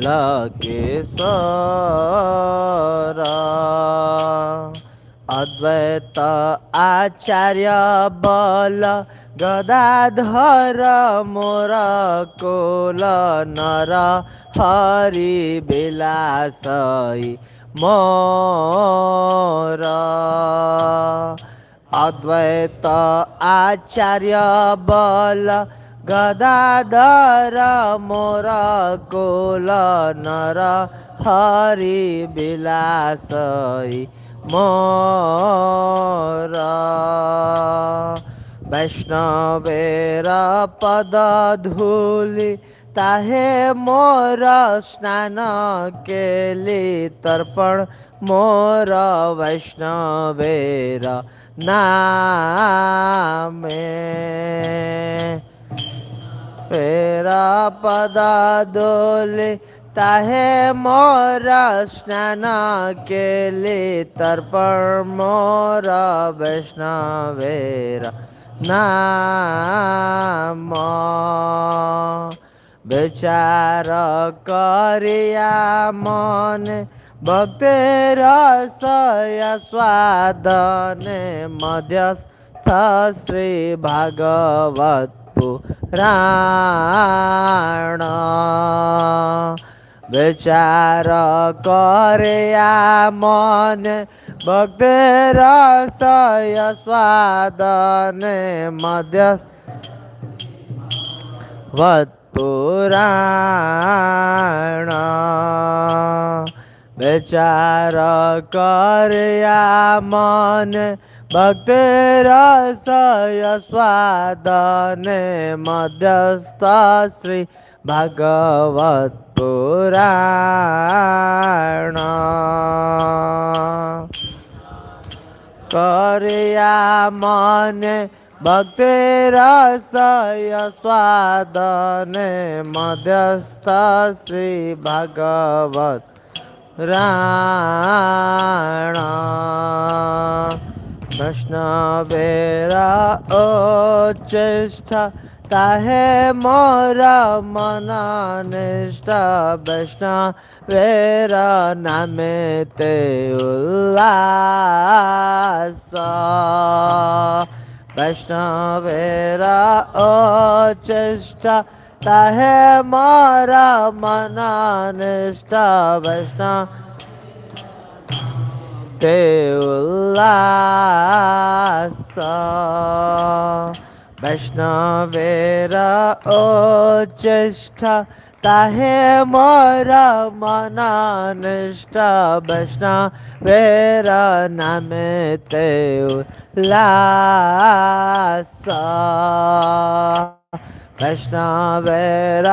लकेश्वर अद्वैत आचार्य बल गदाधर मोर कुल नर हरि विलासई मोर अद्वैत आचार्य बल गदाधर मोर कुल नर हरि विलासई मोर वैष्णवेर पद धूलि ताहे मोर स्नान केली तर्पण मोर वैष्णवेर नामे पेरा पद धूलि ताहे मोर स्नान केली तर्पण मोर वैष्णवेर नाम विचार करिया मन भक्ति रसय स्वादने मध्यस्थ श्री भागवत पुराण विचार करिया मन भक्ति रसय स्वादने मध्यस्थ पुराण विचार करिया मन भक्ति रसय स्वादने मध्यस्थ श्री भागवत पुराण करिया मन भक्ति रसय स्वादने मध्यस्थ श्री भागवत पुराण वैष्णवेरा उच्चिष्ट ताहे मोर मन निष्ठ वैष्णवेर नामे ते उल्लास वैष्णवेर उच्चिष्ट ताहे मोर मन निष्ठ वैष्णव ते उल्लास वैष्णवेर उच्चिष्ट ताहे मोर मन निष्ठ वैष्णवेर नामे ते उल्लास वैष्णवेर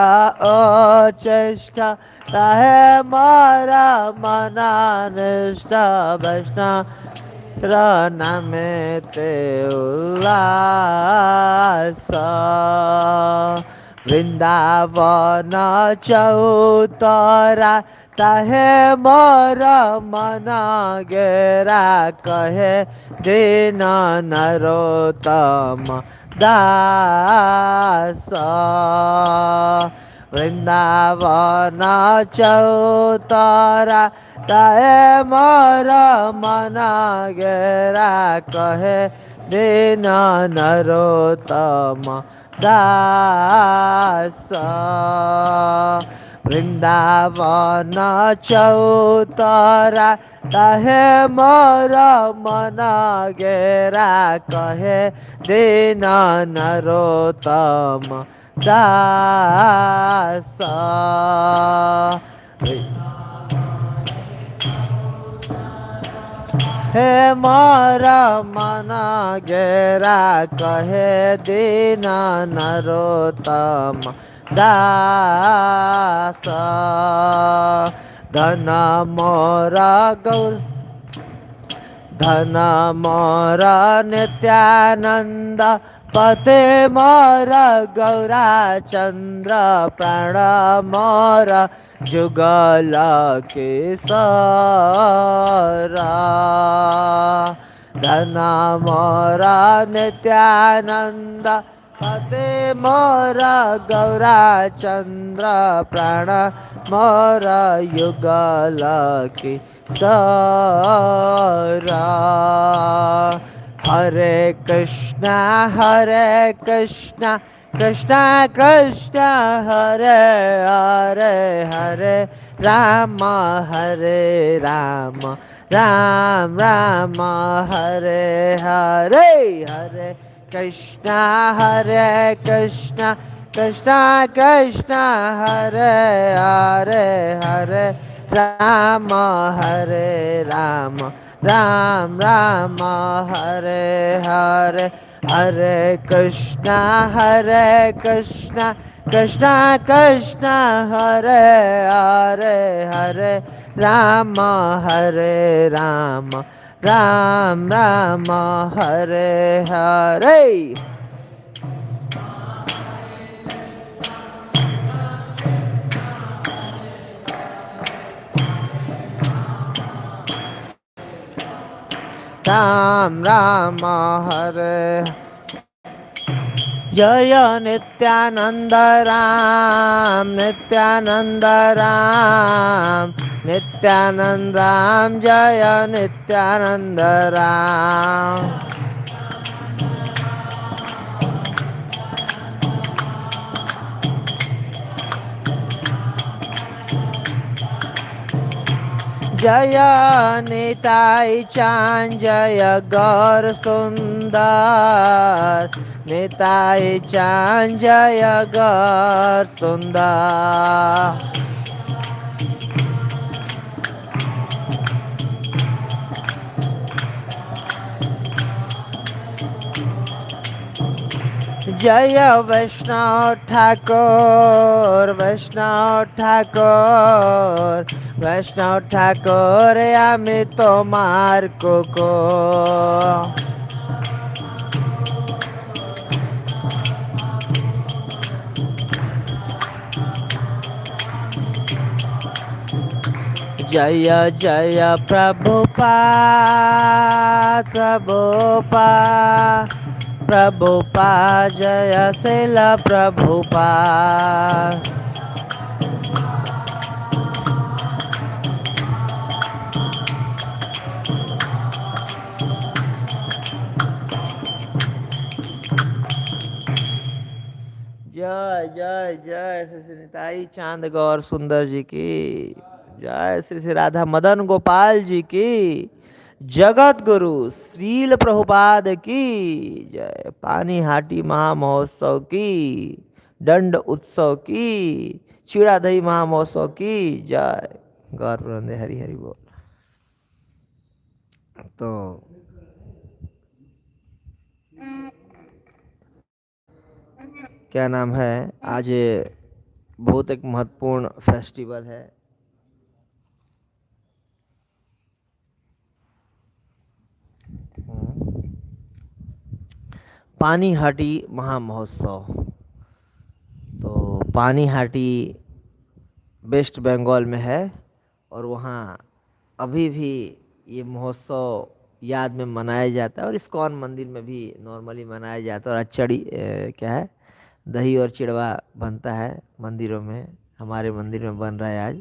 उच्चिष्ट ताहे मोर मन निष्ठ वैष्णवेर नामे ते उल्लास वृंदावन चौतरा ताहे मोर मन गेरा कहे दीन नरोत्तम दास वृंदावन चौतरा ताहे मोर मन गेरा कहे दीन नरोत्तम दास वृंदावन चौतरा ताहे मोर मन गेरा कहे दीन नरोत्तम दास हे मोर मन गेरा कहे दीन नरोत्तम दास धन मोर गौर धन मोर नित्यानंद पते मोर गौरा चंद्र प्राण मोर जुगल किशोर धन मोर नित्यानंद पते मोरा गौरा चंद्र प्राण मोरा युगल की सारा। हरे कृष्णा कृष्णा कृष्णा हरे हरे हरे राम हरे राम राम राम हरे हरे हरे कृष्णा कृष्णा कृष्णा हरे हरे हरे राम हरे राम राम राम हरे हरे हरे कृष्णा कृष्णा कृष्णा हरे हरे हरे राम हरे राम राम राम हरे हरे। राम राम हरे जय नित्यानंद राम नित्यानंद राम नित्यानंद राम जय नित्यानंद राम। जय निताई चांद जय गौर सुंदर निताई चांद जय गौर सुंदर। जय वैष्णव ठाकुर वैष्णव ठाकुर आमी तोमार कुकुर। जय जय प्रभुपाद प्रभुपाद जय शिल प्रभुपाद। जय जय जय श्री निताई चांद गौर सुंदर जी की जय, श्री श्री राधा मदन गोपाल जी की, जगत गुरु श्रील प्रभुपाद की जय, पानी हाटी महामहोत्सव की, दंड उत्सव की, चिड़ा दही महामहोत्सव की जय। गौर प्रबंधे हरि हरि बोल। तो क्या नाम है, आज बहुत एक महत्वपूर्ण फेस्टिवल है। पानी हाटी महामहोत्सव। तो पानी हाटी वेस्ट बंगाल में है और वहाँ अभी भी ये महोत्सव याद में मनाया जाता है और इस्कॉन मंदिर में भी नॉर्मली मनाया जाता है। और क्या है, दही और चिड़वा बनता है मंदिरों में, हमारे मंदिर में बन रहा है आज।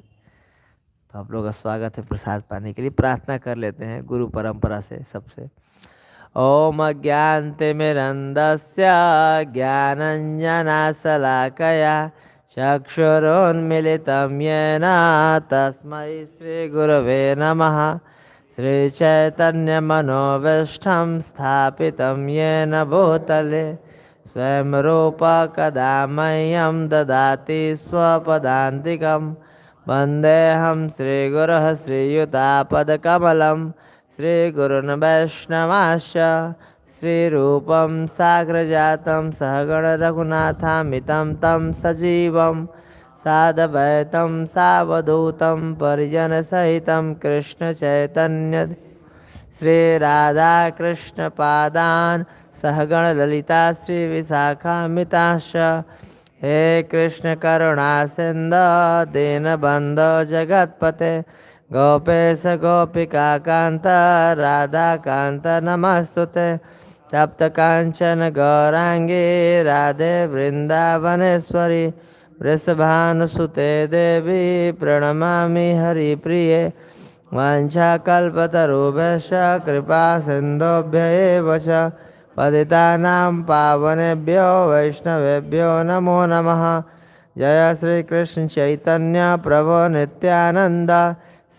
तो आप लोग का स्वागत है प्रसाद पाने के लिए। प्रार्थना कर लेते हैं गुरु परंपरा से सबसे। ओम अज्ञानतिमिरन्धस्य ज्ञानञ्जनशलाकया चक्षुरुन्मिलितं येन तस्मै श्रीगुरवे नमः। श्रीचैतन्यमनोभीष्टं स्थापितं येन भूतले स्वयं रूप कदा मह्यं ददाति स्वपदान्तिकं। वन्देऽहं श्रीगुरुः श्रीयुतापदकमलं श्रीगुरुन् वैष्णवांश्च श्रीरूपं साग्रजातं सहगण रघुनाथामितं तं सजीवं साद्वैतं सावधूतं परिजनसहितं कृष्णचैतन्य श्रीराधाकृष्णपादान् सहगण ललिता श्रीविशाखान्वितांश्च। हे कृष्ण करुणा सिन्धो दीनबन्धो जगत्पते गोपेश गोपिका कान्त राधाकान्त नमस्तुते। तप्त कांचन गौरांगे राधे वृंदावनेश्वरी वृषभानुसुते देवी प्रणमामि हरिप्रिये वाञ्छाकल्पतरुभ्यश्च कृपा सिन्धुभ्य एव च पतितानां पावनेभ्यो वैष्णवेभ्यो नमो नमः। जय श्री कृष्ण चैतन्य प्रभु नित्यानंद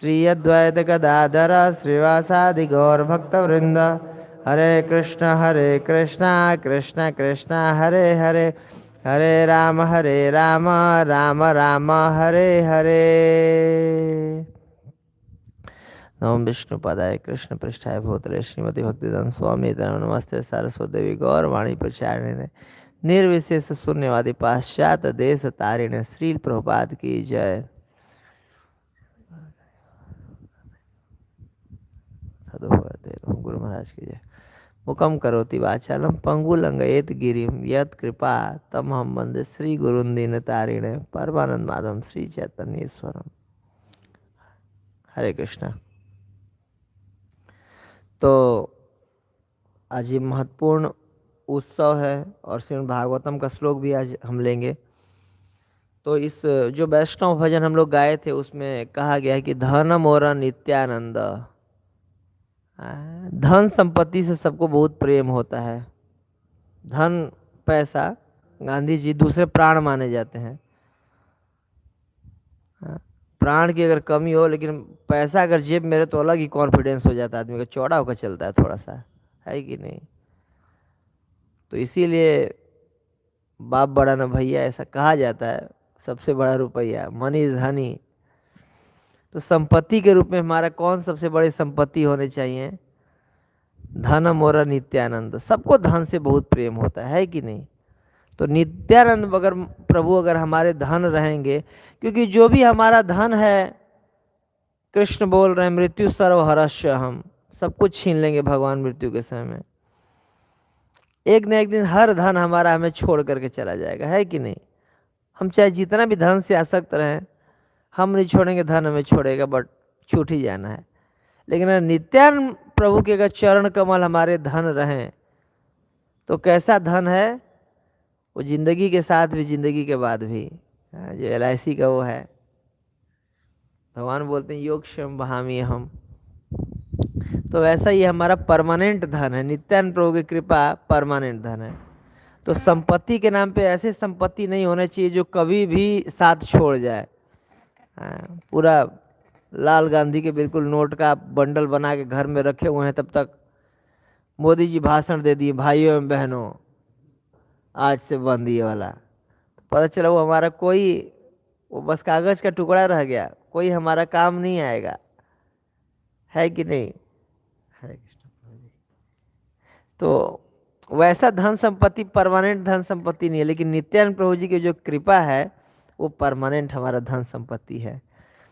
श्री अद्वैत गदाधर श्रीवासादि गौर भक्तवृंद। हरे कृष्ण कृष्ण कृष्ण हरे हरे हरे राम राम राम हरे हरे। नमो विष्णुपदाय कृष्ण पृष्ठाय भूतले श्रीमती भक्तिवेदांत स्वामी नमस्ते सरस्वती देवी गौर वाणी प्रचारिणे निर्विशेष शून्यवादी पाश्चात्य देश तारिणे श्री प्रभुपाद की जय। गुरु महाराज की जय। मुकम करोति वाचालम पंगुलंगयेत गिरिम यत कृपा तमहम वंदे श्री गुरुं दीनतारिणे परमानंद माधवम श्री चैतन्येश्वरम। हरे कृष्णा। तो आज ये महत्वपूर्ण उत्सव है और श्रीमद् भागवतम का श्लोक भी आज हम लेंगे। तो इस जो वैष्णव भजन हम लोग गाए थे उसमें कहा गया है कि धन मोर नित्यानंद। धन संपत्ति से सबको बहुत प्रेम होता है। धन पैसा गांधी जी दूसरे प्राण माने जाते हैं। प्राण की अगर कमी हो लेकिन पैसा अगर जेब में रहे तो अलग ही कॉन्फिडेंस हो जाता है, आदमी का चौड़ा होकर चलता है थोड़ा सा, है कि नहीं। तो इसीलिए बाप बड़ा न भैया ऐसा कहा जाता है। सबसे बड़ा रुपया मनी इज हनी। तो संपत्ति के रूप में हमारा कौन सबसे बड़ी संपत्ति होने चाहिए? धन मोरा नित्यानंद। सबको धन से बहुत प्रेम होता है कि नहीं। तो नित्यानंद अगर प्रभु अगर हमारे धन रहेंगे, क्योंकि जो भी हमारा धन है कृष्ण बोल रहे हैं मृत्यु सर्वहरस्य, हम सब कुछ छीन लेंगे भगवान मृत्यु के समय में। एक न एक दिन हर धन हमारा हमें छोड़ करके चला जाएगा, है कि नहीं। हम चाहे जितना भी धन से आसक्त रहें, हम नहीं छोड़ेंगे, धन हमें छोड़ेगा, बट छूट ही जाना है। लेकिन नित्यानंद प्रभु के अगर चरण कमल हमारे धन रहें तो कैसा धन है वो, जिंदगी के साथ भी जिंदगी के बाद भी। जो LIC का वो है, भगवान बोलते हैं योग क्षम बहामी हम। तो वैसा ही हमारा परमानेंट धन है। नित्यानंद प्रभु की कृपा परमानेंट धन है। तो संपत्ति के नाम पे ऐसे संपत्ति नहीं होना चाहिए जो कभी भी साथ छोड़ जाए। पूरा लाल गांधी के बिल्कुल नोट का बंडल बना के घर में रखे हुए हैं, तब तक मोदी जी भाषण दे दिए भाइयों एवं बहनों आज से बंद ये वाला। तो पता चला वो हमारा कोई, वो बस कागज का टुकड़ा रह गया, कोई हमारा काम नहीं आएगा, है कि नहीं। हरे कृष्ण। तो वैसा धन संपत्ति परमानेंट धन संपत्ति नहीं है, लेकिन नित्यानंद प्रभु जी की जो कृपा है वो परमानेंट हमारा धन संपत्ति है।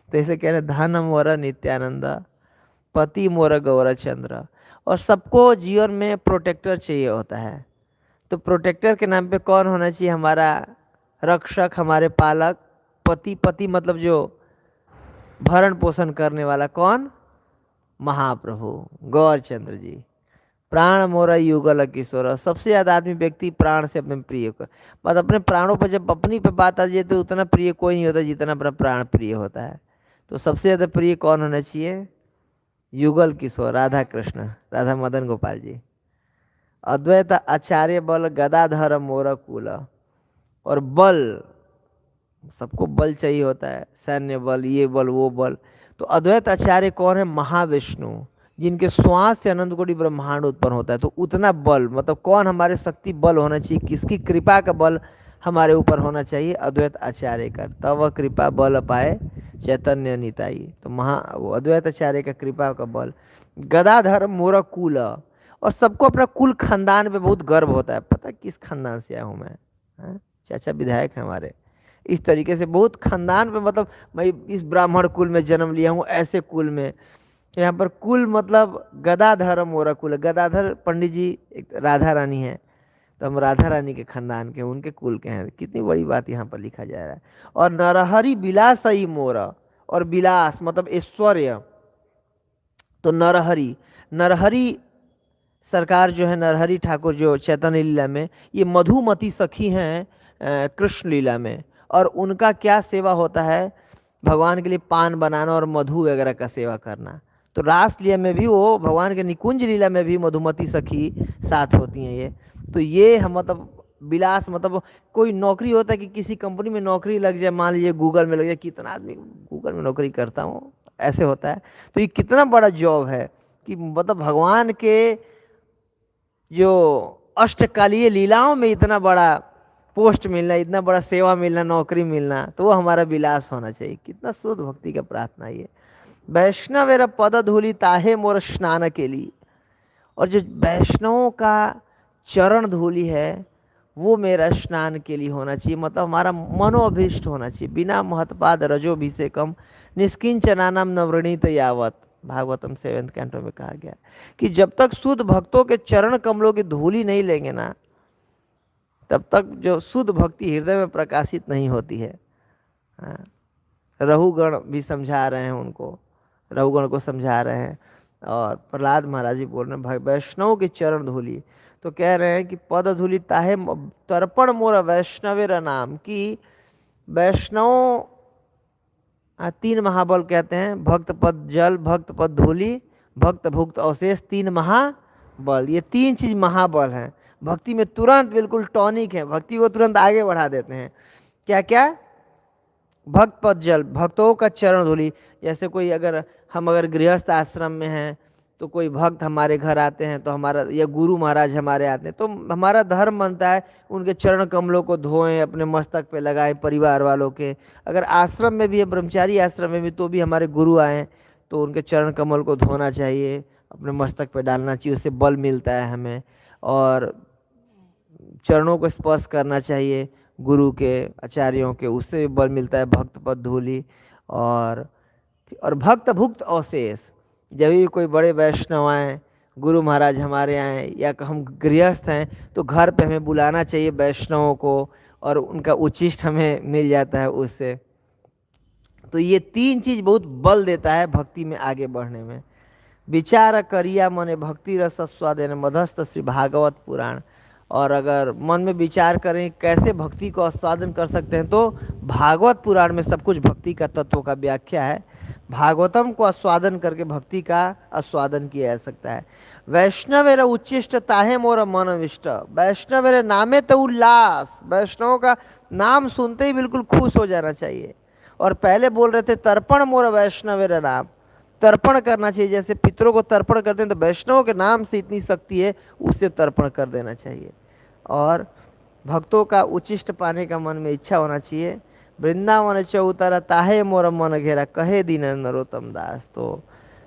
तो इसे कह रहे धन मोर नित्यानंद पति मोर गौरचंद्र। और सबको जीवन में प्रोटेक्टर चाहिए होता है। तो प्रोटेक्टर के नाम पे कौन होना चाहिए? हमारा रक्षक, हमारे पालक। पति, पति मतलब जो भरण पोषण करने वाला, कौन? महाप्रभु गौरचंद्र जी। प्राण मोरा युगल किशोर। सबसे ज्यादा आदमी व्यक्ति प्राण से अपने प्रिय को, मतलब अपने प्राणों पर जब अपनी पे बात आ जाए तो उतना प्रिय कोई नहीं होता जितना अपना प्राण प्रिय होता है। तो सबसे ज्यादा प्रिय कौन होना चाहिए? युगल किशोर, राधा कृष्ण, राधा मदन गोपाल जी। अद्वैत आचार्य बल गदाधर मोर कुल। और बल, सबको बल चाहिए होता है, सैन्य बल, ये बल वो बल। तो अद्वैत आचार्य कौन है? महाविष्णु, जिनके श्वास से अनंत कोटि ब्रह्मांड उत्पन्न होता है। तो उतना बल, मतलब कौन हमारे शक्ति बल होना चाहिए? किसकी कृपा का बल हमारे ऊपर होना चाहिए? अद्वैत आचार्य का। तब वह कृपा बल पाए चैतन्य निताई। तो वो अद्वैत आचार्य का कृपा का बल। गदाधर मोर कुल। और सबको अपना कुल खानदान पे बहुत गर्व होता है। पता किस खानदान से आया हूँ मैं? चाचा विधायक है हमारे। इस तरीके से बहुत खानदान पे, मतलब मैं इस ब्राह्मण कुल में जन्म लिया हूँ, ऐसे कुल में। यहाँ पर कुल मतलब गदाधर मोरा कुल। गदाधर पंडित जी एक राधा रानी है, तो हम राधा रानी के खानदान के, उनके कुल के हैं। कितनी बड़ी बात यहाँ पर लिखा जा रहा है। और नरहरि विलास ही मोरा। और विलास मतलब ऐश्वर्य। तो नरहरि, नरहरि सरकार जो है नरहरि ठाकुर जो चैतन्य लीला में, ये मधुमती सखी हैं कृष्ण लीला में। और उनका क्या सेवा होता है, भगवान के लिए पान बनाना और मधु वगैरह का सेवा करना। तो रास लीला में भी वो भगवान के निकुंज लीला में भी मधुमती सखी साथ होती हैं ये। तो ये हम मतलब विलास, मतलब कोई नौकरी होता है कि किसी कंपनी में नौकरी लग जाए, मान लीजिए गूगल में लग जाए, कितना आदमी गूगल में नौकरी करता हूँ ऐसे होता है। तो ये कितना बड़ा जॉब है कि मतलब भगवान के जो अष्टकालीय लीलाओं में इतना बड़ा पोस्ट मिलना, इतना बड़ा सेवा मिलना, नौकरी मिलना, तो वो हमारा विलास होना चाहिए। कितना शुद्ध भक्ति का प्रार्थना है ये। वैष्णवेर पद धूलि ताहे मोर स्नान के लिए। और जो वैष्णवों का चरण धूलि है वो मेरा स्नान के लिए होना चाहिए, मतलब हमारा मनोअभीष्ट होना चाहिए। बिना महत्पाद रजोभिषेकम निष्किंचनानाम नवृणीत यावत, भागवतम 7th कैंटो में कहा गया कि जब तक शुद्ध भक्तों के चरण कमलों की धूलि नहीं लेंगे ना, तब तक जो शुद्ध भक्ति हृदय में प्रकाशित नहीं होती है। हाँ, रहुगण भी समझा रहे हैं उनको, रहुगण को समझा रहे हैं। और प्रहलाद महाराज जी बोल रहे हैं वैष्णव के चरण धूलि, तो कह रहे हैं कि पद धूलि ताहे तर्पण मोर वैष्णवेर नाम, की वैष्णव 3 महाबल कहते हैं, भक्त पद जल, भक्त पद धूलि, भक्त भुक्त अवशेष, 3 महाबल। ये 3 चीज महाबल हैं भक्ति में, तुरंत बिल्कुल टॉनिक है, भक्ति को तुरंत आगे बढ़ा देते हैं। क्या क्या? भक्त पद जल, भक्तों का चरण धूलि। जैसे कोई हम अगर गृहस्थ आश्रम में हैं तो कोई भक्त हमारे घर आते हैं, तो हमारा या गुरु महाराज हमारे आते हैं, तो हमारा धर्म बनता है उनके चरण कमलों को धोएं, अपने मस्तक पे लगाएं, परिवार वालों के। अगर आश्रम में भी है, ब्रह्मचारी आश्रम में भी, तो भी हमारे गुरु आए तो उनके चरण कमल को धोना चाहिए, अपने मस्तक पे डालना चाहिए, उससे बल मिलता है हमें। और चरणों को स्पर्श करना चाहिए गुरु के, आचार्यों के, उससे भी बल मिलता है, भक्त पद धूलि। और भक्त भुक्त अवशेष, जब भी कोई बड़े वैष्णव आए, गुरु महाराज हमारे आए, या हम गृहस्थ हैं, तो घर पे हमें बुलाना चाहिए वैष्णवों को, और उनका उचिष्ट हमें मिल जाता है उससे। तो ये 3 चीज बहुत बल देता है भक्ति में आगे बढ़ने में। विचार करिया मने भक्ति रस स्वादेन मधस्थ श्री भागवत पुराण। और अगर मन में विचार करें कैसे भक्ति को आस्वादन कर सकते हैं, तो भागवत पुराण में सब कुछ भक्ति का तत्वों का व्याख्या है। भागवतम को आस्वादन करके भक्ति का आस्वादन किया जा सकता है। वैष्णवेर उच्चिष्ट ताहे मोर मन विष्ट, वैष्णवेर नामे तो उल्लास, वैष्णवों का नाम सुनते ही बिल्कुल खुश हो जाना चाहिए। और पहले बोल रहे थे तर्पण मोर वैष्णवेर नाम, तर्पण करना चाहिए, जैसे पितरों को तर्पण करते हैं, तो वैष्णव के नाम से इतनी शक्ति है, उससे तर्पण कर देना चाहिए। और भक्तों का उचिष्ट पाने का मन में इच्छा होना चाहिए। वृंदावन चौतरा ताहे मोर मन घेरा, कहे दीन नरोत्तम दास। तो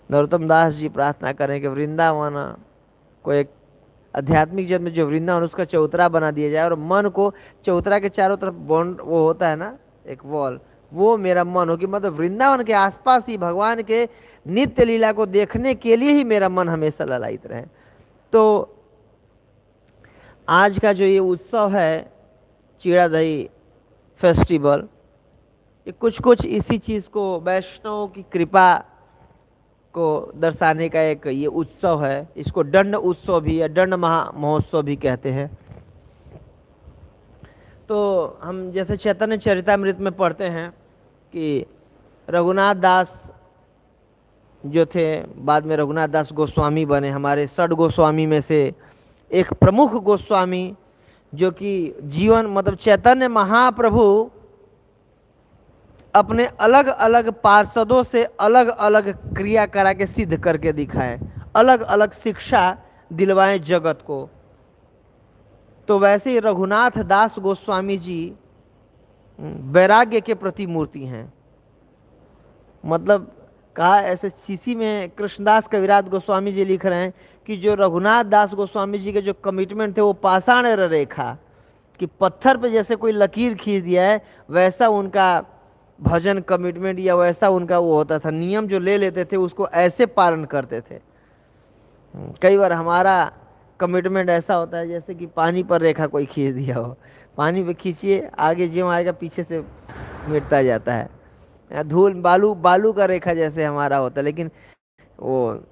नरोत्तम दास जी प्रार्थना करें कि वृंदावन को एक आध्यात्मिक जन्म में जो वृंदावन, उसका चौतरा बना दिया जाए, और मन को चौतरा के चारों तरफ बॉन्ड वो होता है ना, एक वॉल, वो मेरा मन हो कि मतलब वृंदावन के आसपास ही भगवान के नित्य लीला को देखने के लिए ही मेरा मन हमेशा ललायित रहे। तो आज का जो ये उत्सव है चीड़ा दही फेस्टिवल, ये कुछ इसी चीज़ को, वैष्णव की कृपा को दर्शाने का एक ये उत्सव है। इसको दंड उत्सव भी या दंड महोत्सव भी कहते हैं। तो हम जैसे चैतन्य चरितामृत में पढ़ते हैं कि रघुनाथ दास जो थे, बाद में रघुनाथ दास गोस्वामी बने, हमारे 6 गोस्वामी में से एक प्रमुख गोस्वामी, जो कि जीवन मतलब चैतन्य महाप्रभु अपने अलग अलग पार्षदों से अलग अलग क्रिया करा के सिद्ध करके दिखाएं, अलग अलग शिक्षा दिलवाएं जगत को। तो वैसे ही रघुनाथ दास गोस्वामी जी वैराग्य के प्रति मूर्ति हैं। मतलब कहा ऐसे सीसी में कृष्णदास कविराज गोस्वामी जी लिख रहे हैं कि जो रघुनाथ दास गोस्वामी जी के जो कमिटमेंट थे वो पाषाण रेखा, कि पत्थर पे जैसे कोई लकीर खींच दिया है, वैसा उनका भजन कमिटमेंट या वैसा उनका वो होता था, नियम जो ले लेते थे उसको ऐसे पालन करते थे। कई बार हमारा कमिटमेंट ऐसा होता है जैसे कि पानी पर रेखा कोई खींच दिया हो, पानी पे खींचिए, आगे ज्यों आएगा पीछे से मिटता जाता है। धूल बालू का रेखा जैसे हमारा होता है, लेकिन वो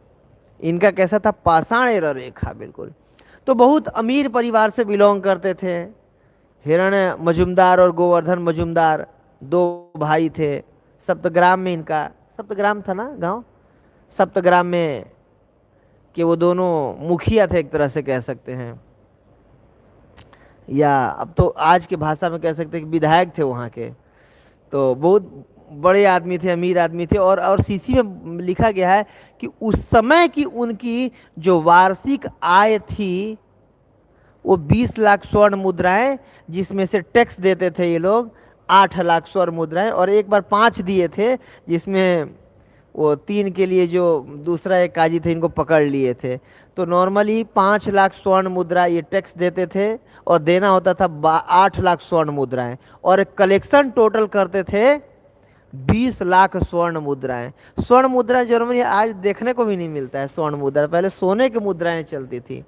इनका कैसा था, पाषाण रेखा बिल्कुल। तो बहुत अमीर परिवार से बिलोंग करते थे। हिरण्य मजुमदार और गोवर्धन मजुमदार दो भाई थे। सप्तग्राम में इनका, सप्तग्राम था ना गांव, सप्तग्राम में कि वो दोनों मुखिया थे एक तरह से कह सकते हैं, या अब तो आज के भाषा में कह सकते हैं कि विधायक थे वहाँ के। तो बहुत बड़े आदमी थे, अमीर आदमी थे। और सीसी में लिखा गया है कि उस समय की उनकी जो वार्षिक आय थी वो 20 लाख स्वर्ण मुद्राएं, जिसमें से टैक्स देते थे ये लोग 8 लाख स्वर्ण मुद्राएं, और एक बार 5 दिए थे, जिसमें वो 3 के लिए जो दूसरा एक काजी थे इनको पकड़ लिए थे। तो नॉर्मली 5 लाख स्वर्ण मुद्रा ये टैक्स देते थे, और देना होता था 8 लाख स्वर्ण मुद्राएं, और कलेक्शन टोटल करते थे 20 लाख स्वर्ण मुद्राएं। स्वर्ण मुद्रा जर्मनी आज देखने को भी नहीं मिलता है स्वर्ण मुद्रा, पहले सोने की मुद्राएं चलती थी।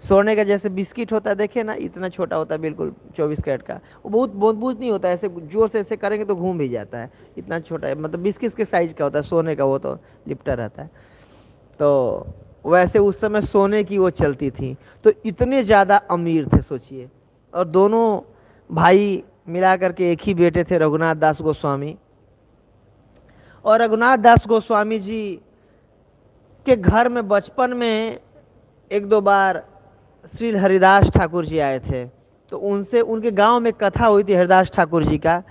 सोने का जैसे बिस्किट होता है, देखिए ना, इतना छोटा होता है बिल्कुल 24 कैरेट का, वो बहुत मजबूत नहीं होता है, ऐसे जोर से ऐसे करेंगे तो घूम भी जाता है, इतना छोटा है, मतलब बिस्किट के साइज का होता है सोने का, वो तो लिपटा रहता है। तो वैसे उस समय सोने की वो चलती थी। तो इतने ज़्यादा अमीर थे सोचिए। और दोनों भाई मिला करके एक ही बेटे थे, रघुनाथ दास गोस्वामी। और रघुनाथ दास गोस्वामी जी के घर में बचपन में एक दो बार श्री हरिदास ठाकुर जी आए थे। तो उनसे, उनके गांव में कथा हुई थी हरिदास ठाकुर जी का।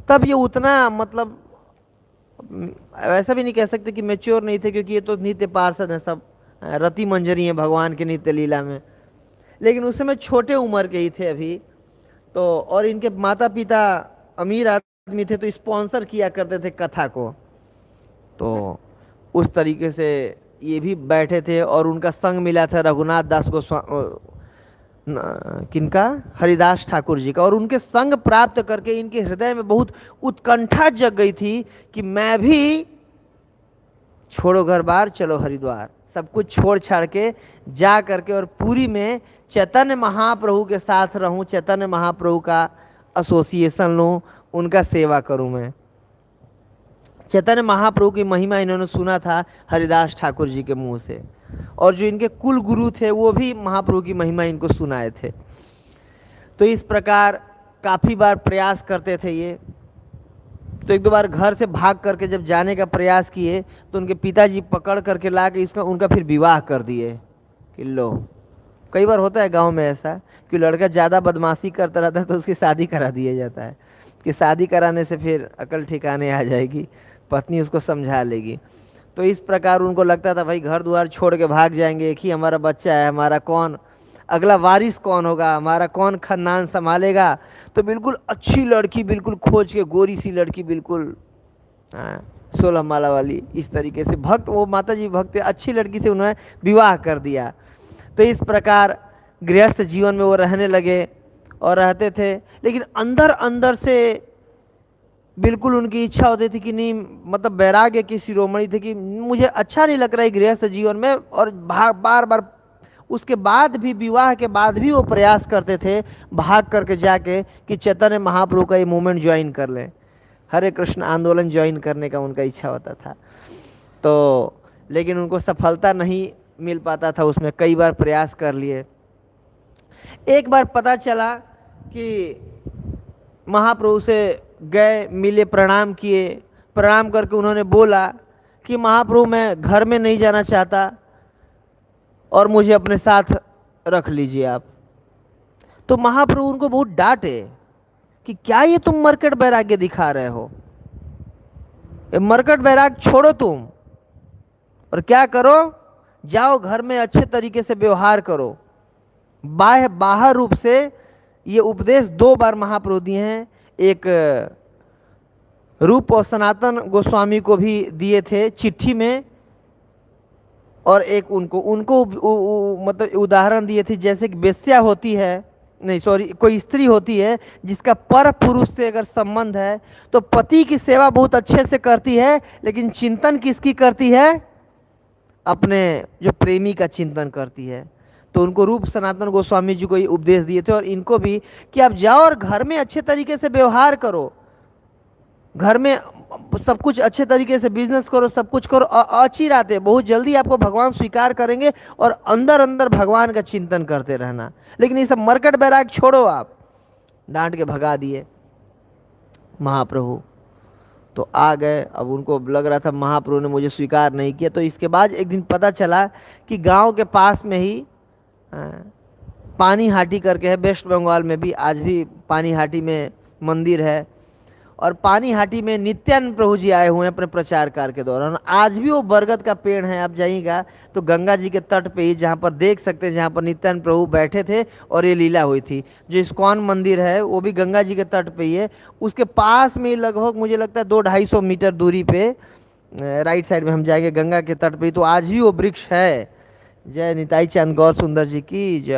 तब ये उतना मतलब ऐसा भी नहीं कह सकते कि मेच्योर नहीं थे, क्योंकि ये तो नित्य पार्षद हैं, सब रति मंजरी हैं भगवान के नित्य लीला में। लेकिन उस समय छोटे उम्र के ही थे अभी। तो और इनके माता पिता अमीर आदमी थे, तो स्पॉन्सर किया करते थे कथा को। तो उस तरीके से ये भी बैठे थे, और उनका संग मिला था रघुनाथ दास किनका, हरिदास ठाकुर जी का। और उनके संग प्राप्त करके इनके हृदय में बहुत उत्कंठा जग गई थी कि मैं भी, छोड़ो घर बार चलो हरिद्वार, सब कुछ छोड़ छाड़ के जा करके और पुरी में चैतन्य महाप्रभु के साथ रहूं, चैतन्य महाप्रभु का एसोसिएशन लूं, उनका सेवा करूं मैं। चैतन्य महाप्रभु की महिमा इन्होंने सुना था हरिदास ठाकुर जी के मुंह से, और जो इनके कुल गुरु थे वो भी महाप्रभु की महिमा इनको सुनाए थे। तो इस प्रकार काफ़ी बार प्रयास करते थे ये। तो एक दो बार घर से भाग करके जब जाने का प्रयास किए, तो उनके पिताजी पकड़ करके ला के इसका उनका फिर विवाह कर दिए कि लो। कई बार होता है गांव में ऐसा कि लड़का ज़्यादा बदमाशी करता रहता है, तो उसकी शादी करा दिया जाता है कि शादी कराने से फिर अकल ठिकाने आ जाएगी, पत्नी उसको समझा लेगी। तो इस प्रकार उनको लगता था भाई घर द्वार छोड़ के भाग जाएंगे, एक ही हमारा बच्चा है, हमारा कौन अगला वारिस कौन होगा, हमारा कौन खानदान संभालेगा। तो बिल्कुल अच्छी लड़की बिल्कुल खोज के, गोरी सी लड़की बिल्कुल 16 माला वाली, इस तरीके से भक्त, वो माता जी भक्त, अच्छी लड़की से उन्होंने विवाह कर दिया। तो इस प्रकार गृहस्थ जीवन में वो रहने लगे और रहते थे। लेकिन अंदर अंदर से बिल्कुल उनकी इच्छा होती थी कि नहीं, मतलब वैराग्य की शिरोमणि थे कि मुझे अच्छा नहीं लग रहा है गृहस्थ जीवन में। और बार बार उसके बाद भी, विवाह के बाद भी वो प्रयास करते थे भाग करके जाके कि चैतन्य महाप्रभु का ये मूवमेंट ज्वाइन कर लें, हरे कृष्ण आंदोलन ज्वाइन करने का उनका इच्छा होता था। तो लेकिन उनको सफलता नहीं मिल पाता था उसमें, कई बार प्रयास कर लिए। एक बार पता चला कि महाप्रभु से गए, मिले, प्रणाम किए। प्रणाम करके उन्होंने बोला कि महाप्रभु मैं घर में नहीं जाना चाहता और मुझे अपने साथ रख लीजिए आप। तो महाप्रभु उनको बहुत डांटे कि क्या ये तुम मरकट वैराग्य दिखा रहे हो, ये मरकट वैराग्य छोड़ो तुम, और क्या करो, जाओ घर में अच्छे तरीके से व्यवहार करो। बाहर रूप से ये उपदेश 2 बार महाप्रभु दिए हैं। एक रूप और सनातन गोस्वामी को भी दिए थे चिट्ठी में, और एक उनको मतलब उदाहरण दिए थे, जैसे कि वेश्या होती है, नहीं सॉरी, कोई स्त्री होती है जिसका पर पुरुष से अगर संबंध है, तो पति की सेवा बहुत अच्छे से करती है, लेकिन चिंतन किसकी करती है, अपने जो प्रेमी का चिंतन करती है। तो उनको रूप सनातन गोस्वामी जी को ये उपदेश दिए थे, और इनको भी कि आप जाओ और घर में अच्छे तरीके से व्यवहार करो, घर में सब कुछ अच्छे तरीके से बिजनेस करो, सब कुछ करो, अच्छी रात है, बहुत जल्दी आपको भगवान स्वीकार करेंगे। और अंदर अंदर भगवान का चिंतन करते रहना। लेकिन ये सब मरकट बैराग छोड़ो, आप डांट के भगा दिए महाप्रभु। तो आ गए, अब उनको लग रहा था महाप्रभु ने मुझे स्वीकार नहीं किया। तो इसके बाद एक दिन पता चला कि गांव के पास में ही पानी हाटी करके है, वेस्ट बंगाल में भी आज भी पानी हाटी में मंदिर है। और पानी हाटी में नित्यानंद प्रभु जी आए हुए हैं अपने प्रचार कार्य के दौरान। आज भी वो बरगद का पेड़ है, आप जाइएगा तो गंगा जी के तट पे ही, जहाँ पर देख सकते हैं, जहाँ पर नित्यानंद प्रभु बैठे थे और ये लीला हुई थी। जो इस्कॉन मंदिर है वो भी गंगा जी के तट पे ही है। उसके पास में लगभग मुझे लगता है 200-250 मीटर दूरी पे राइट साइड में हम जाएंगे गंगा के तट पे ही, तो आज भी वो वृक्ष है। जय निताई चंद गौर सुंदर जी की जय,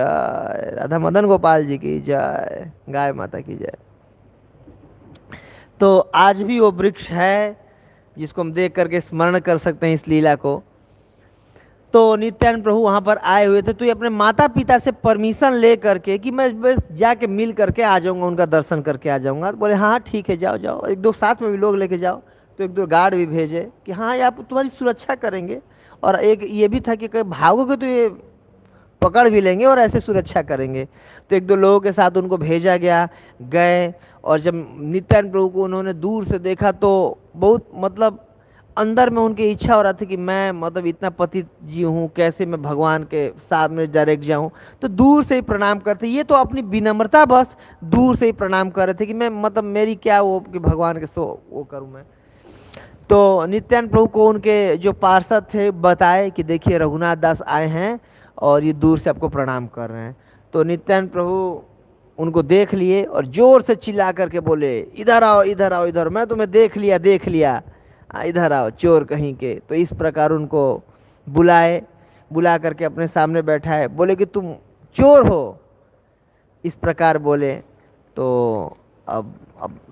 राधा मदन गोपाल जी की जय, गाय माता की जय। तो आज भी वो वृक्ष है जिसको हम देख करके स्मरण कर सकते हैं इस लीला को। तो नित्यानंद प्रभु वहाँ पर आए हुए थे। तो ये अपने माता पिता से परमिशन ले करके कि मैं बस जाके मिल करके आ जाऊँगा, उनका दर्शन करके आ जाऊँगा। तो बोले हाँ ठीक है, जाओ जाओ, एक दो साथ में भी लोग लेके जाओ। तो एक दो गार्ड भी भेजे कि हाँ आप तुम्हारी सुरक्षा करेंगे। और एक ये भी था कि कहीं भागोगे तो ये पकड़ भी लेंगे और ऐसे सुरक्षा करेंगे। तो एक दो लोगों के साथ उनको भेजा गया, गए। और जब नित्यानंद प्रभु को उन्होंने दूर से देखा तो बहुत मतलब अंदर में उनकी इच्छा हो रहा था कि मैं मतलब इतना पतित जी हूँ, कैसे मैं भगवान के सामने डायरेक्ट जाऊँ। तो दूर से ही प्रणाम करते, ये तो अपनी विनम्रता बस दूर से ही प्रणाम कर रहे थे कि मैं मतलब मेरी क्या वो कि भगवान के सो वो करूँ मैं। तो नित्यानंद प्रभु को उनके जो पार्षद थे बताए कि देखिए रघुनाथ दास आए हैं और ये दूर से आपको प्रणाम कर रहे हैं। तो नित्यानंद प्रभु उनको देख लिए और जोर से चिल्ला करके बोले इधर आओ इधर आओ इधर, मैं तुम्हें देख लिया देख लिया, इधर आओ चोर कहीं के। तो इस प्रकार उनको बुलाए, बुला करके अपने सामने बैठाए, बोले कि तुम चोर हो, इस प्रकार बोले। तो अब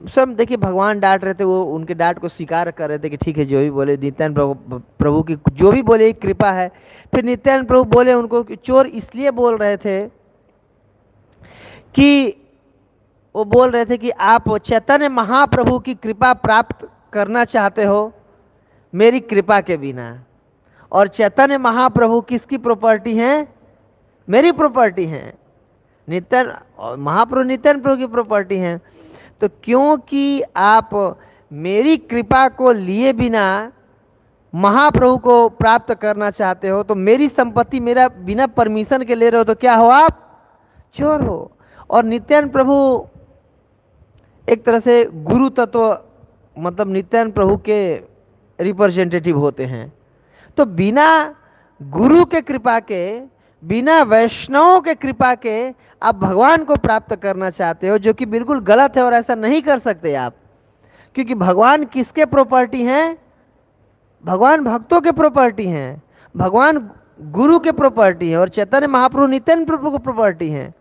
स्वयं देखिए भगवान डांट रहे थे, वो उनके डांट को स्वीकार कर रहे थे कि ठीक है जो भी बोले, नित्यानंद प्रभु की जो भी बोले कृपा है। फिर नित्यानंद प्रभु बोले उनको कि चोर इसलिए बोल रहे थे कि वो बोल रहे थे कि आप चैतन्य महाप्रभु की कृपा प्राप्त करना चाहते हो मेरी कृपा के बिना। और चैतन्य महाप्रभु किसकी प्रॉपर्टी है? मेरी प्रॉपर्टी है। महाप्रभु नित्यानंद प्रभु की प्रॉपर्टी है। तो क्योंकि आप मेरी कृपा को लिए बिना महाप्रभु को प्राप्त करना चाहते हो, तो मेरी संपत्ति मेरा बिना परमिशन के ले रहे हो, तो क्या हो आप? चोर हो। और नित्यानंद प्रभु एक तरह से गुरु तत्व मतलब नित्यानंद प्रभु के रिप्रेजेंटेटिव होते हैं। तो बिना गुरु के कृपा के, बिना वैष्णवों के कृपा के आप भगवान को प्राप्त करना चाहते हो, जो कि बिल्कुल गलत है और ऐसा नहीं कर सकते आप। क्योंकि भगवान किसके प्रॉपर्टी हैं? भगवान भक्तों के प्रॉपर्टी हैं, भगवान गुरु के प्रॉपर्टी है, और चैतन्य महाप्रभु नित्यानंद प्रभु की प्रॉपर्टी है।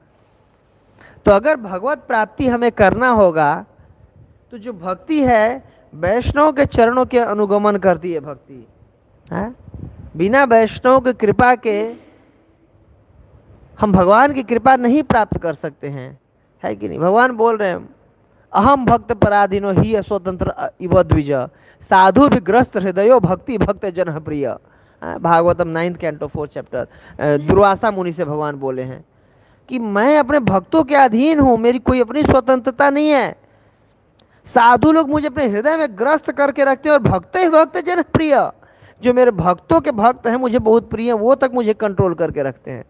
तो अगर भगवत प्राप्ति हमें करना होगा तो जो भक्ति है वैष्णव के चरणों के अनुगमन करती है भक्ति है। बिना वैष्णव की कृपा के हम भगवान की कृपा नहीं प्राप्त कर सकते हैं, है कि नहीं? भगवान बोल रहे हैं अहम भक्त पराधीनो ही स्वतंत्र इव द्विज साधु विग्रस्त हृदयो भक्ति भक्त जन प्रिय। Bhagavatam 9th canto 4th chapter, Durvasa मुनि से भगवान बोले हैं कि मैं अपने भक्तों के अधीन हूँ, मेरी कोई अपनी स्वतंत्रता नहीं है। साधु लोग मुझे अपने हृदय में ग्रस्त करके रखते हैं और भक्त ही भक्त जन प्रिय, जो मेरे भक्तों के भक्त हैं मुझे बहुत प्रिय हैं, वो तक मुझे कंट्रोल करके रखते हैं।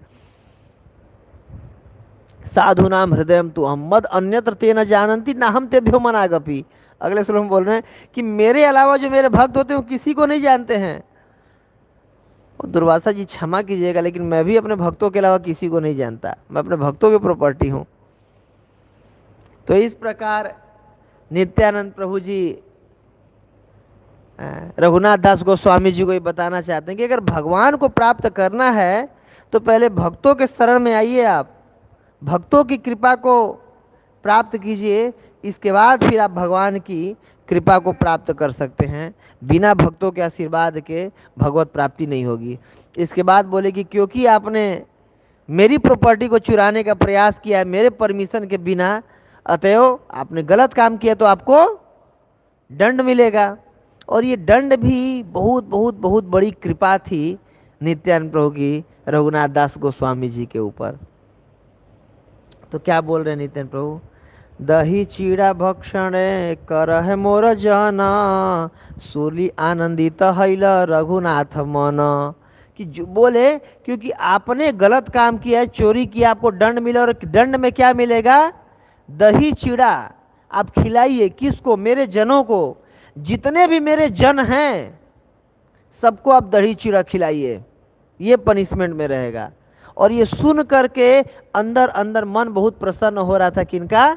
साधु नाम हृदय तु हम मद अन्यत्र तेन जानन्ति ना हम तेभ्यो मनागपि। अगले श्लोक में बोल रहे हैं कि मेरे अलावा जो मेरे भक्त होते हैं वो किसी को नहीं जानते हैं। दुर्वासा जी क्षमा कीजिएगा, लेकिन मैं भी अपने भक्तों के अलावा किसी को नहीं जानता, मैं अपने भक्तों की प्रॉपर्टी हूँ। तो इस प्रकार नित्यानंद प्रभु जी रघुनाथ दास गोस्वामी जी को ये बताना चाहते हैं कि अगर भगवान को प्राप्त करना है तो पहले भक्तों के शरण में आइए, आप भक्तों की कृपा को प्राप्त कीजिए, इसके बाद फिर आप भगवान की कृपा को प्राप्त कर सकते हैं। बिना भक्तों के आशीर्वाद के भगवत प्राप्ति नहीं होगी। इसके बाद बोले कि क्योंकि आपने मेरी प्रॉपर्टी को चुराने का प्रयास किया है मेरे परमिशन के बिना, अतएव आपने गलत काम किया तो आपको दंड मिलेगा। और ये दंड भी बहुत बहुत बहुत बड़ी कृपा थी नित्यानंद प्रभु की रघुनाथ दास गोस्वामी जी के ऊपर। तो क्या बोल रहे हैं नित्यानंद प्रभु, दही चीड़ा भक्षण करह मोर जाना, सूली आनंदित हैल रघुनाथ मन। कि जो बोले क्योंकि आपने गलत काम किया है, चोरी किया, आपको दंड मिला, और दंड में क्या मिलेगा, दही चीड़ा आप खिलाइए। किसको, मेरे जनों को, जितने भी मेरे जन हैं सबको आप दही चीड़ा खिलाइए, ये पनिशमेंट में रहेगा। और ये सुन करके अंदर अंदर मन बहुत प्रसन्न हो रहा था, किनका,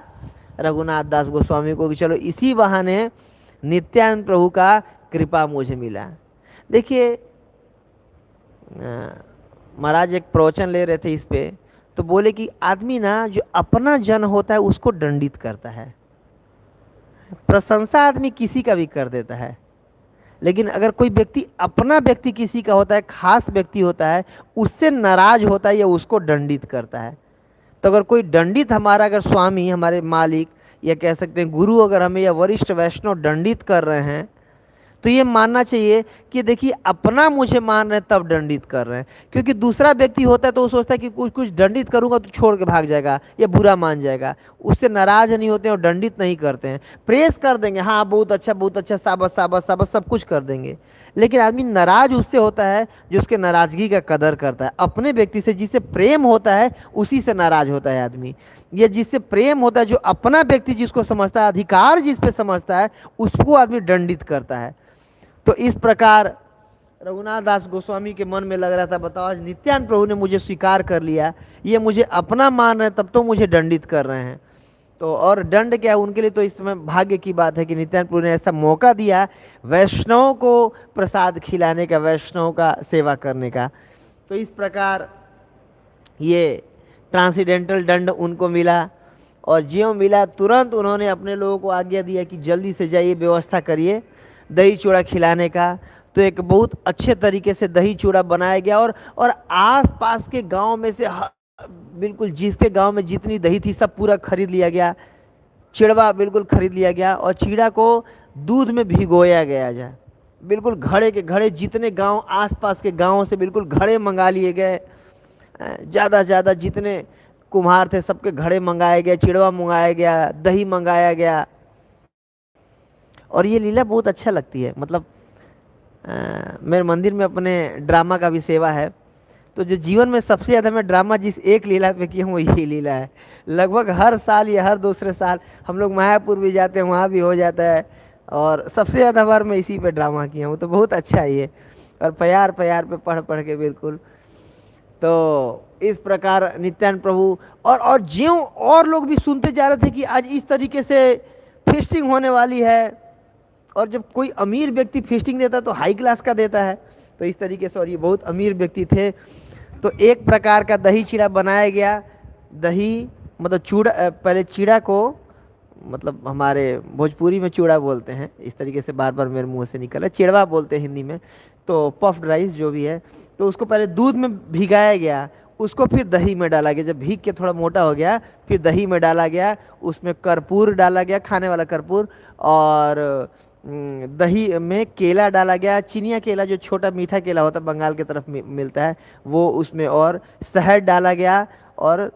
रघुनाथ दास गोस्वामी को, कि चलो इसी बहाने नित्यानंद प्रभु का कृपा मुझे मिला। देखिए महाराज एक प्रवचन ले रहे थे इस पे, तो बोले कि आदमी ना जो अपना जन होता है उसको दंडित करता है, प्रशंसा आदमी किसी का भी कर देता है, लेकिन अगर कोई व्यक्ति अपना व्यक्ति किसी का होता है, खास व्यक्ति होता है, उससे नाराज होता है या उसको दंडित करता है। तो अगर कोई दंडित हमारा, अगर स्वामी, हमारे मालिक, या कह सकते हैं गुरु, अगर हमें या वरिष्ठ वैष्णव दंडित कर रहे हैं, तो ये मानना चाहिए कि देखिए अपना मुझे मान रहे हैं तब दंडित कर रहे हैं। क्योंकि दूसरा व्यक्ति होता है तो वो सोचता है कि कुछ कुछ दंडित करूंगा तो छोड़ के भाग जाएगा या बुरा मान जाएगा, उससे नाराज नहीं होते हैं और दंडित नहीं करते हैं, प्रेस कर देंगे, हाँ बहुत अच्छा, साबस साबस साबस सब कुछ कर देंगे। लेकिन आदमी नाराज उससे होता है जो उसके नाराजगी का कदर करता है। अपने व्यक्ति से जिससे प्रेम होता है उसी से नाराज होता है आदमी। ये जिससे प्रेम होता है, जो अपना व्यक्ति जिसको समझता है, अधिकार जिस पे समझता है, उसको आदमी दंडित करता है। तो इस प्रकार रघुनाथ दास गोस्वामी के मन में लग रहा था, बताओ आज नित्यानंद प्रभु ने मुझे स्वीकार कर लिया, ये मुझे अपना मान रहे हैं तब तो मुझे दंडित कर रहे हैं। तो और दंड क्या, उनके लिए तो इस समय भाग्य की बात है कि नित्यानंद प्रभु ने ऐसा मौका दिया वैष्णव को प्रसाद खिलाने का, वैष्णव का सेवा करने का। तो इस प्रकार ये ट्रांसीडेंटल दंड उनको मिला, और ज्यों मिला तुरंत उन्होंने अपने लोगों को आज्ञा दिया कि जल्दी से जाइए, व्यवस्था करिए दही चूड़ा खिलाने का। तो एक बहुत अच्छे तरीके से दही चूड़ा बनाया गया, और आस पास के गांव में से बिल्कुल जिसके गांव में जितनी दही थी सब पूरा खरीद लिया गया, चिड़वा बिल्कुल खरीद लिया गया, और चिड़ा को दूध में भिगोया गया जाए, बिल्कुल घड़े के घड़े, जितने गांव आसपास के गांवों से बिल्कुल घड़े मंगा लिए गए, ज़्यादा से ज़्यादा जितने कुम्हार थे सबके घड़े मंगाए गए, चिड़वा मंगाया गया, दही मंगाया गया। और ये लीला बहुत अच्छा लगती है, मतलब मेरे मंदिर में अपने ड्रामा का भी सेवा है, तो जो जीवन में सबसे ज़्यादा मैं ड्रामा जिस एक लीला पे किया हूँ वो यही लीला है। लगभग हर साल या हर दूसरे साल हम लोग मायापुर भी जाते हैं, वहाँ भी हो जाता है, और सबसे ज़्यादा बार मैं इसी पे ड्रामा किया हूँ। तो बहुत अच्छा है ये, और प्यार प्यार पे पढ़ पढ़ के बिल्कुल। तो इस प्रकार नित्यानंद प्रभु और ज्यों और लोग भी सुनते जा रहे थे कि आज इस तरीके से फीस्टिंग होने वाली है, और जब कोई अमीर व्यक्ति फीस्टिंग देता है तो हाई क्लास का देता है, तो इस तरीके से, और ये बहुत अमीर व्यक्ति थे। तो एक प्रकार का दही चीड़ा बनाया गया। दही मतलब चूड़ा, पहले चीड़ा को, मतलब हमारे भोजपुरी में चूड़ा बोलते हैं, इस तरीके से बार बार मेरे मुंह से निकला, चिड़वा बोलते हैं हिंदी में, तो पफ्ड राइस जो भी है। तो उसको पहले दूध में भिगाया गया, उसको फिर दही में डाला गया, जब भीग के थोड़ा मोटा हो गया फिर दही में डाला गया, उसमें कर्पूर डाला गया, खाने वाला कर्पूर, और दही में केला डाला गया, चिनिया केला जो छोटा मीठा केला होता है बंगाल की तरफ मिलता है वो उसमें, और शहद डाला गया, और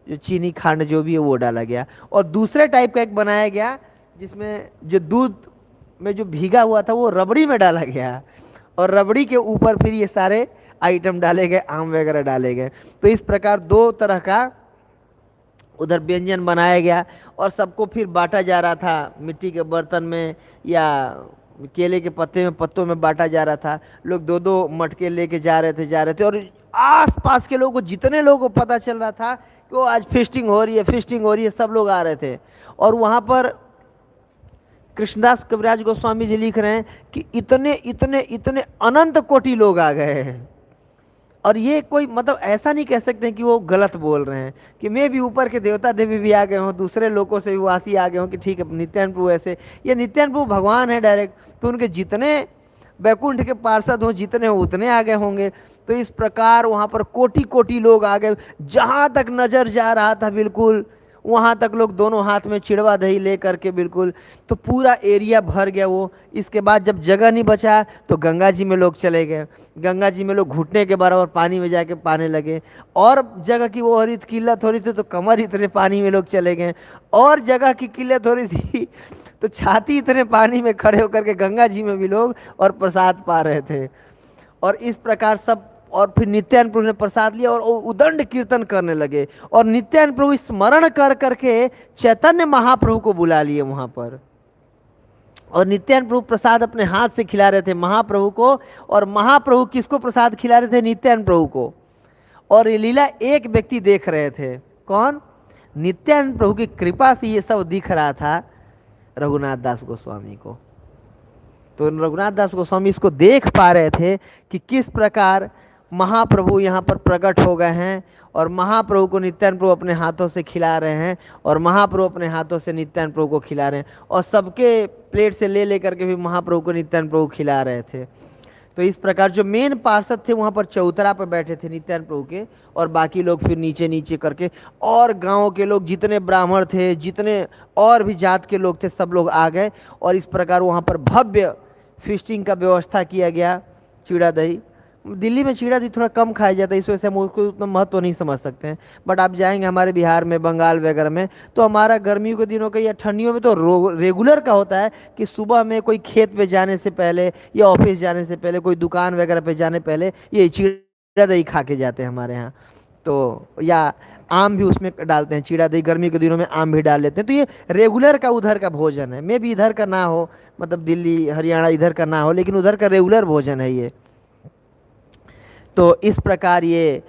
जो चीनी खांड जो भी है वो डाला गया। और दूसरे टाइप का एक बनाया गया जिसमें जो दूध में जो भीगा हुआ था वो रबड़ी में डाला गया, और रबड़ी के ऊपर फिर ये सारे आइटम डाले गए, आम वगैरह डाले गए। तो इस प्रकार दो तरह का उधर व्यंजन बनाया गया, और सबको फिर बांटा जा रहा था, मिट्टी के बर्तन में या केले के पत्तों में बांटा जा रहा था। लोग दो दो मटके लेके जा रहे थे, और आस पास के लोगों को, जितने लोगों को पता चल रहा था कि वो आज फीस्टिंग हो रही है, सब लोग आ रहे थे। और वहाँ पर कृष्णदास कविराज गोस्वामी जी लिख रहे हैं कि इतने इतने इतने अनंत कोटि लोग आ गए हैं। और ये कोई मतलब ऐसा नहीं कह सकते कि वो गलत बोल रहे हैं, कि मैं भी ऊपर के देवता देवी भी आ गए हों, दूसरे लोगों से भी वासी आ गए हों कि ठीक है नित्यानंद प्रभु ऐसे, ये नित्यानंद प्रभु भगवान है डायरेक्ट, तो उनके जितने वैकुंठ के पार्षद हों जितने हो उतने आ गए होंगे। तो इस प्रकार वहाँ पर कोटि कोटि लोग आ गए, जहाँ तक नजर जा रहा था बिल्कुल वहाँ तक लोग दोनों हाथ में चिड़वा दही ले करके बिल्कुल, तो पूरा एरिया भर गया वो। इसके बाद जब जगह नहीं बचा तो गंगा जी में लोग चले गए। गंगा जी में लोग घुटने के बराबर पानी में जाके पाने लगे। और जगह की वो हरी किल्लत हो रही थी तो कमर इतने पानी में लोग चले गए। और जगह की किल्लत हो रही थी तो छाती इतने पानी में खड़े होकर के गंगा जी में भी लोग और प्रसाद पा रहे थे। और इस प्रकार सब, और फिर नित्यानंद प्रभु ने प्रसाद लिया और उदंड कीर्तन करने लगे। और नित्यानंद प्रभु स्मरण कर करके चैतन्य महाप्रभु को बुला लिए वहां पर। और नित्यानंद प्रभु प्रसाद अपने हाथ से खिला रहे थे महाप्रभु को। और महाप्रभु किसको प्रसाद खिला रहे थे? नित्यानंद प्रभु को। और ये लीला एक व्यक्ति देख रहे थे। कौन? नित्यानंद प्रभु की कृपा से ये सब दिख रहा था रघुनाथ दास गोस्वामी को। तो रघुनाथ दास गोस्वामी इसको देख पा रहे थे कि किस प्रकार महाप्रभु यहाँ पर प्रकट हो गए हैं। और महाप्रभु को नित्यानंद प्रभु अपने हाथों से खिला रहे हैं। और महाप्रभु अपने हाथों से नित्यानंद प्रभु को खिला रहे हैं। और सबके प्लेट से ले लेकर के भी महाप्रभु को नित्यानंद प्रभु खिला रहे थे। तो इस प्रकार जो मेन पार्षद थे वहाँ पर चौतरा पर बैठे थे नित्यानंद प्रभु के। और बाकी लोग फिर नीचे नीचे करके, और गांव के लोग जितने ब्राह्मण थे, जितने और भी जात के लोग थे, सब लोग आ गए। और इस प्रकार वहाँ पर भव्य फीस्टिंग का व्यवस्था किया गया। चीड़ा दही, दिल्ली में चीड़ा दही थोड़ा कम खाया जाता है, इस वजह से हम उसको उतना महत्व नहीं समझ सकते हैं। बट आप जाएंगे हमारे बिहार में, बंगाल वगैरह में, तो हमारा गर्मियों के दिनों का या ठंडियों में तो रेगुलर का होता है कि सुबह में कोई खेत पे जाने से पहले या ऑफिस जाने से पहले, कोई दुकान वगैरह पे जाने पहले ये चीड़ा दही खा के जाते हैं हमारे यहाँ। तो या आम भी उसमें डालते हैं, चीड़ा दही गर्मी के दिनों में आम भी डाल लेते हैं। तो ये रेगुलर का उधर का भोजन है। मे भी इधर का ना हो, मतलब दिल्ली हरियाणा इधर का ना हो, लेकिन उधर का रेगुलर भोजन है ये। तो इस प्रकार ये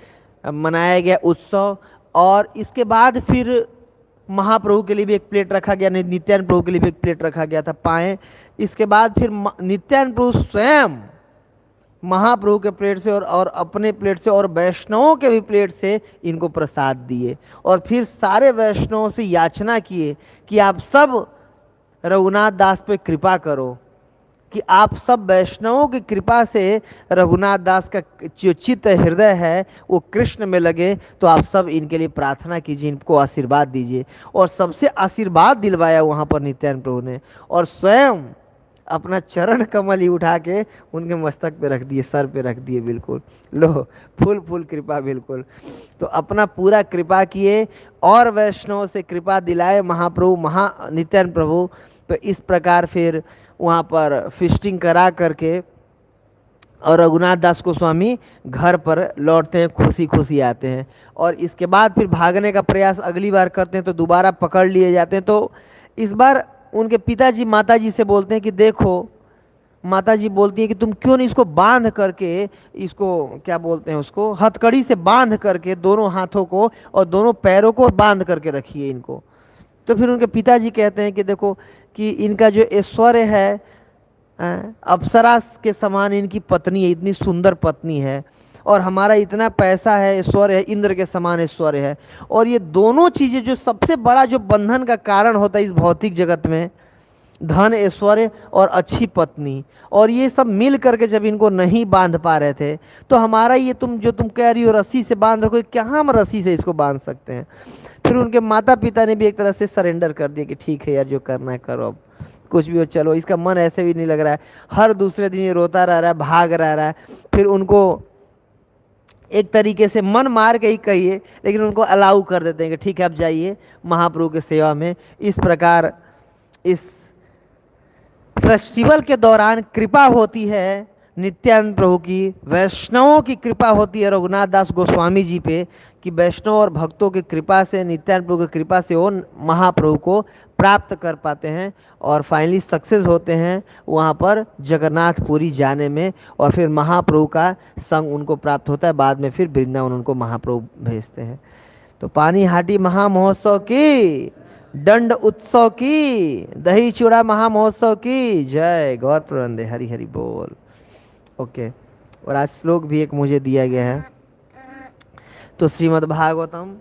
मनाया गया उत्सव। और इसके बाद फिर महाप्रभु के लिए भी एक प्लेट रखा गया, नित्यानंद प्रभु के लिए भी एक प्लेट रखा गया था, पाए। इसके बाद फिर नित्यानंद प्रभु स्वयं महाप्रभु के प्लेट से और अपने प्लेट से और वैष्णवों के भी प्लेट से इनको प्रसाद दिए। और फिर सारे वैष्णवों से याचना किए कि आप सब रघुनाथ दास पे कृपा करो, कि आप सब वैष्णवों की कृपा से रघुनाथ दास का जो चित्त हृदय है वो कृष्ण में लगे। तो आप सब इनके लिए प्रार्थना कीजिए, इनको आशीर्वाद दीजिए। और सबसे आशीर्वाद दिलवाया वहाँ पर नित्यानंद प्रभु ने। और स्वयं अपना चरण कमल ही उठा के उनके मस्तक पे रख दिए, सर पे रख दिए, बिल्कुल लो फुल फुल कृपा बिल्कुल। तो अपना पूरा कृपा किए और वैष्णव से कृपा दिलाए महाप्रभु, नित्यानंद प्रभु। तो इस प्रकार फिर वहाँ पर फिस्टिंग करा करके और रघुनाथ दास गोस्वामी घर पर लौटते हैं, खुशी खुशी आते हैं। और इसके बाद फिर भागने का प्रयास अगली बार करते हैं तो दोबारा पकड़ लिए जाते हैं। तो इस बार उनके पिताजी माताजी से बोलते हैं कि देखो, माताजी बोलती है कि तुम क्यों नहीं इसको बांध करके, इसको क्या बोलते हैं, उसको हथकड़ी से बांध करके दोनों हाथों को और दोनों पैरों को बांध करके रखिए इनको। तो फिर उनके पिताजी कहते हैं कि देखो कि इनका जो ऐश्वर्य है, अप्सरा के समान इनकी पत्नी है, इतनी सुंदर पत्नी है, और हमारा इतना पैसा है, ऐश्वर्य है, इंद्र के समान ऐश्वर्य है। और ये दोनों चीज़ें जो सबसे बड़ा जो बंधन का कारण होता है इस भौतिक जगत में, धन, ऐश्वर्य और अच्छी पत्नी, और ये सब मिल करके जब इनको नहीं बांध पा रहे थे तो हमारा ये तुम कह रही हो रस्सी से बांध रखो, क्या हम रस्सी से इसको बांध सकते हैं। फिर उनके माता पिता ने भी एक तरह से सरेंडर कर दिया कि ठीक है यार, जो करना है करो, अब कुछ भी हो, चलो। इसका मन ऐसे भी नहीं लग रहा है, हर दूसरे दिन ये रोता रह रहा है, भाग रहा है। फिर उनको एक तरीके से मन मार के ही कहिए, लेकिन उनको अलाउ कर देते हैं कि ठीक है अब जाइए महाप्रभु की सेवा में। इस प्रकार इस फेस्टिवल के दौरान कृपा होती है नित्यानंद प्रभु की, वैष्णवों की कृपा होती है रघुनाथ दास गोस्वामी जी पे, कि वैष्णव और भक्तों की कृपा से, नित्यानंद प्रभु की कृपा से वो महाप्रभु को प्राप्त कर पाते हैं और फाइनली सक्सेस होते हैं वहाँ पर जगन्नाथपुरी जाने में। और फिर महाप्रभु का संग उनको प्राप्त होता है। बाद में फिर वृंदावन उनको महाप्रभु भेजते हैं। तो पानीहाटी महामहोत्सव की, दंड उत्सव की, दही चूड़ा महामहोत्सव की जय। गौर प्रबंधे, हरि हरि बोल। ओके, और आज श्लोक भी एक मुझे दिया गया है। तो श्रीमद् भागवतम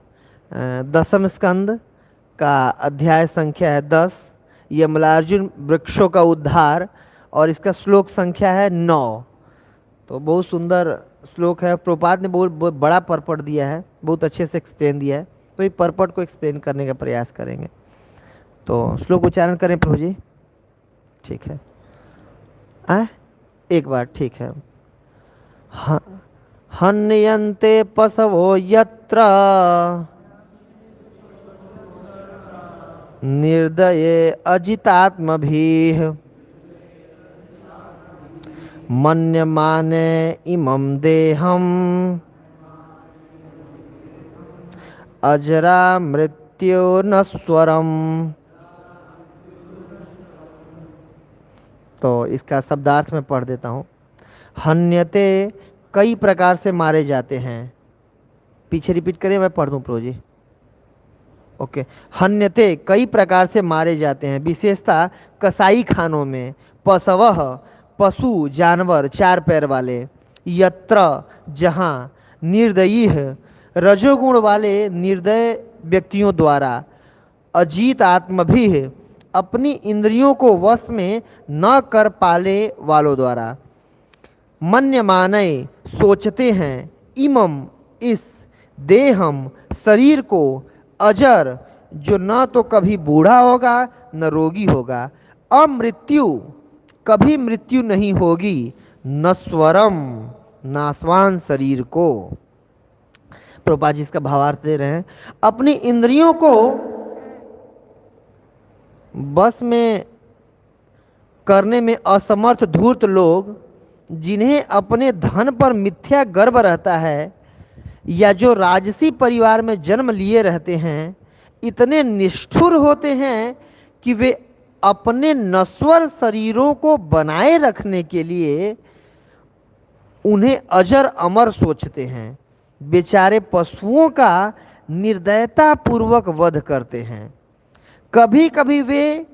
10वें स्कंद का अध्याय संख्या है 10, यमलार्जुन वृक्षों का उद्धार, और इसका श्लोक संख्या है 9। तो बहुत सुंदर श्लोक है। प्रभुपाद ने बहुत बड़ा पर्पट दिया है, बहुत अच्छे से एक्सप्लेन दिया है। तो ये परपट को एक्सप्लेन करने का प्रयास करेंगे। तो श्लोक उच्चारण करें प्रभु जी, ठीक है। एक बार, ठीक है। ह- हन्यन्ते पशवो यत्र निर्दये अजितात्मभिः मन्यमाने इमं देहम् अजरा मृत्यु नश्वरम। तो इसका शब्दार्थ मैं पढ़ देता हूँ। हन्यते कई प्रकार से मारे जाते हैं। पीछे रिपीट करिए, मैं पढ़ दूँ प्रभु जी। ओके। हन्यते कई प्रकार से मारे जाते हैं, विशेषता कसाई खानों में। पशवः पशु जानवर चार पैर वाले। यत्र जहाँ। निर्दयी रजोगुण वाले निर्दय व्यक्तियों द्वारा। अजीत आत्मभी अपनी इंद्रियों को वश में न कर पाले वालों द्वारा। मन्यमानय सोचते हैं, इमम इस, देहम शरीर को, अजर जो न तो कभी बूढ़ा होगा न रोगी होगा, अमृत्यु कभी मृत्यु नहीं होगी, नश्वरम नासवान शरीर को। प्रभुपाद जी इसका भावार्थ दे रहे हैं। अपनी इंद्रियों को बस में करने में असमर्थ धूर्त लोग, जिन्हें अपने धन पर मिथ्या गर्व रहता है, या जो राजसी परिवार में जन्म लिए रहते हैं, इतने निष्ठुर होते हैं कि वे अपने नश्वर शरीरों को बनाए रखने के लिए उन्हें अजर अमर सोचते हैं। बेचारे पशुओं का निर्दयता पूर्वक वध करते हैं। कभी कभी वे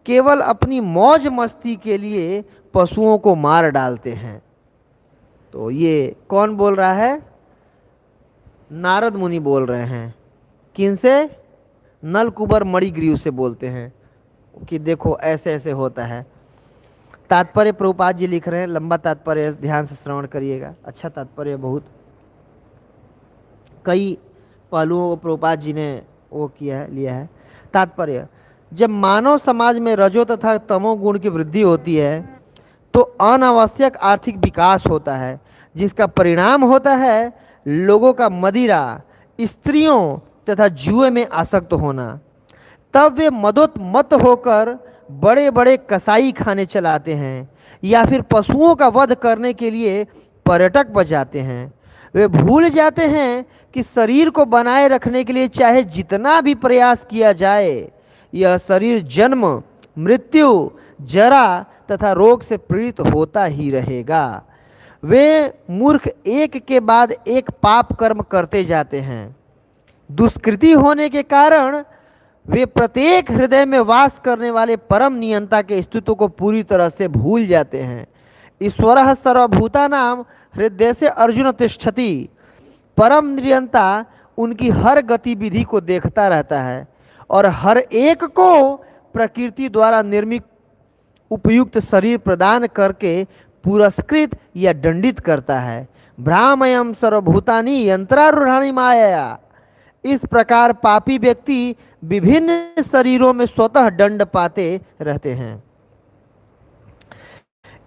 केवल अपनी मौज मस्ती के लिए पशुओं को मार डालते हैं। तो ये कौन बोल रहा है? नारद मुनि बोल रहे हैं। किनसे? नलकुबर मणिग्रीव से बोलते हैं कि देखो ऐसे ऐसे होता है। तात्पर्य प्रभुपाद जी लिख रहे हैं, लंबा तात्पर्य, ध्यान से श्रवण करिएगा। अच्छा तात्पर्य, बहुत कई पहलुओं को प्रभुपाद जी ने वो किया है, लिया है। तात्पर्य, जब मानव समाज में रजो तथा तमो गुण की वृद्धि होती है तो अनावश्यक आर्थिक विकास होता है, जिसका परिणाम होता है लोगों का मदिरा, स्त्रियों तथा जुए में आसक्त होना। तब वे मदोन्मत्त होकर बड़े बड़े कसाई खाने चलाते हैं या फिर पशुओं का वध करने के लिए पर्यटक बजाते हैं। वे भूल जाते हैं कि शरीर को बनाए रखने के लिए चाहे जितना भी प्रयास किया जाए, यह शरीर जन्म, मृत्यु, जरा तथा रोग से पीड़ित होता ही रहेगा। वे मूर्ख एक के बाद एक पाप कर्म करते जाते हैं। दुष्कृति होने के कारण वे प्रत्येक हृदय में वास करने वाले परम नियंता के अस्तित्व को पूरी तरह से भूल जाते हैं। ईश्वरः सर्वभूतानां हृदय से अर्जुन तिष्ठति। परम नियंता उनकी हर गतिविधि को देखता रहता है और हर एक को प्रकृति द्वारा निर्मित उपयुक्त शरीर प्रदान करके पुरस्कृत या दंडित करता है। भ्रामयम सर्वभूतानि यंत्रारूढ़ानि माया। इस प्रकार पापी व्यक्ति विभिन्न शरीरों में स्वतः दंड पाते रहते हैं।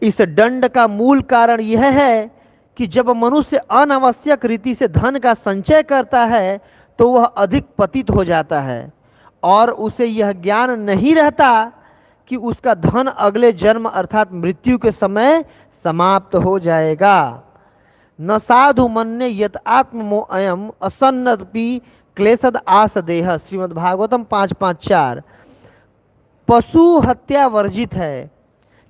इस दंड का मूल कारण यह है कि जब मनुष्य अनावश्यक रीति से धन का संचय करता है तो वह अधिक पतित हो जाता है और उसे यह ज्ञान नहीं रहता कि उसका धन अगले जन्म अर्थात मृत्यु के समय समाप्त हो जाएगा। न साधु मन्ये यत आत्ममो अयम असन्नपि क्लेशद आस देह। श्रीमद्भागवतम 5.5.4। पशु हत्या वर्जित है,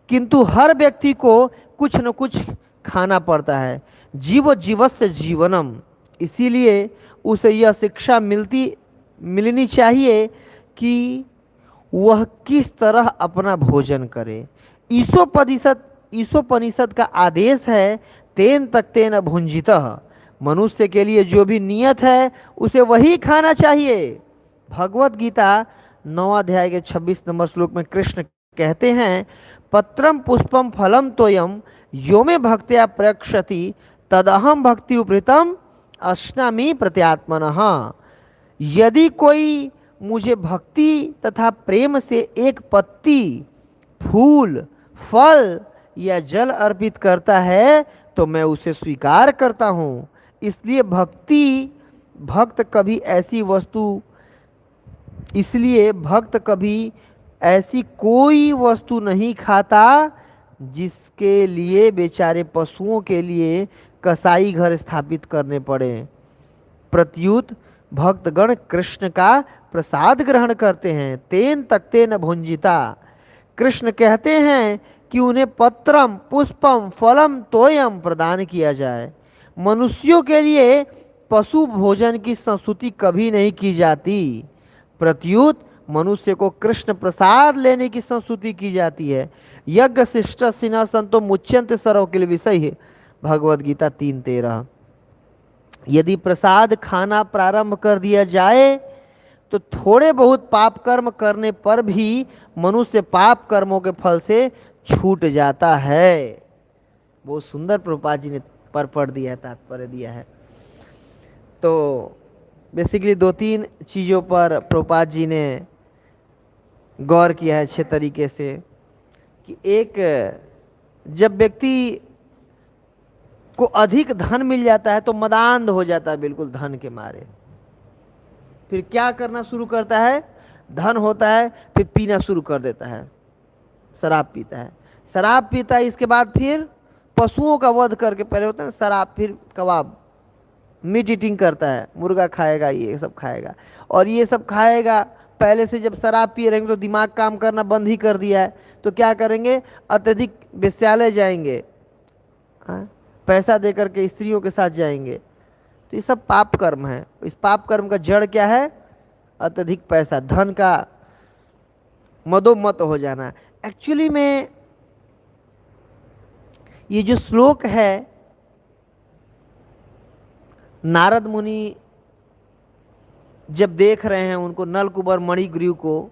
किंतु हर व्यक्ति को कुछ न कुछ खाना पड़ता है। जीव जीवस्य जीवनम। इसीलिए उसे यह शिक्षा मिलनी चाहिए कि वह किस तरह अपना भोजन करे। ईसोपनिषद का आदेश है, तेन तक तेन भुंजितः। मनुष्य के लिए जो भी नियत है उसे वही खाना चाहिए। भगवत गीता 9 अध्याय के 26 नंबर श्लोक में कृष्ण कहते हैं, पत्रम पुष्पम फलम तोयम यो में भक्त्या प्रयक्षति तदहम भक्ति उपृतम अश्नामि प्रत्यात्मनः। यदि कोई मुझे भक्ति तथा प्रेम से एक पत्ती, फूल, फल या जल अर्पित करता है तो मैं उसे स्वीकार करता हूँ। इसलिए भक्त कभी ऐसी कोई वस्तु नहीं खाता जिसके लिए बेचारे पशुओं के लिए कसाई घर स्थापित करने पड़े। प्रत्युत भक्तगण कृष्ण का प्रसाद ग्रहण करते हैं। तेन तक्ते न भुंजिता। कृष्ण कहते हैं कि उन्हें पत्रम पुष्पम फलम तोयम प्रदान किया जाए। मनुष्यों के लिए पशु भोजन की संस्तुति कभी नहीं की जाती। प्रत्युत मनुष्य को कृष्ण प्रसाद लेने की संस्तुति की जाती है। यज्ञ शिष्ट सिन्हा संतो मुच्यंत सर्व किल विषय, भगवद गीता 3:13। यदि प्रसाद खाना प्रारंभ कर दिया जाए तो थोड़े बहुत पाप कर्म करने पर भी मनुष्य पाप कर्मों के फल से छूट जाता है। बहुत सुंदर प्रभुपाद जी ने पर पढ़ दिया है, तात्पर्य दिया है। तो बेसिकली 2-3 चीज़ों पर प्रभुपाद जी ने गौर किया है अच्छे तरीके से कि एक, जब व्यक्ति को अधिक धन मिल जाता है तो मदान्ध हो जाता है बिल्कुल धन के मारे। फिर क्या करना शुरू करता है, धन होता है फिर पीना शुरू कर देता है, शराब पीता है। शराब पीता है, इसके बाद फिर पशुओं का वध करके, पहले होता है ना शराब, फिर कबाब, मीट ईटिंग करता है, मुर्गा खाएगा, ये सब खाएगा। और ये सब खाएगा, पहले से जब शराब पी रहेंगे तो दिमाग काम करना बंद ही कर दिया है, तो क्या करेंगे, अत्यधिक वेश्यालय जाएंगे, पैसा दे करके स्त्रियों के साथ जाएंगे। तो ये सब पाप कर्म है। इस पाप कर्म का जड़ क्या है, अत्यधिक पैसा, धन का मदोमत हो जाना। एक्चुअली में ये जो श्लोक है, नारद मुनि जब देख रहे हैं उनको, नलकुबर मणिग्रीव को,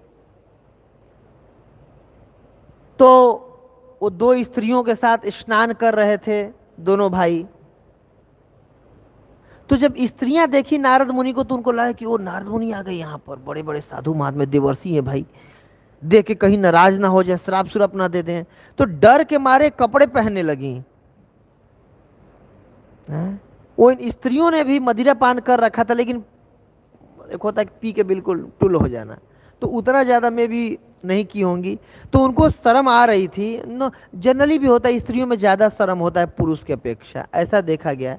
तो वो 2 स्त्रियों के साथ स्नान कर रहे थे, दोनों भाई। तो जब स्त्रियां देखी नारद मुनि को तो उनको लगा कि वो नारद मुनि आ गए यहाँ पर, बड़े बड़े साधु महात्मा देवर्षि हैं भाई, देख के कहीं नाराज ना हो जाए, श्राप सुराप ना दे दें। तो डर के मारे कपड़े पहनने लगी। वो इन स्त्रियों ने भी मदिरा पान कर रखा था, लेकिन एक होता है पी के बिल्कुल टुल हो जाना, तो उतना ज़्यादा में भी नहीं की होंगी, तो उनको शर्म आ रही थी। जनरली भी होता है, स्त्रियों में ज़्यादा शर्म होता है पुरुष की अपेक्षा, ऐसा देखा गया।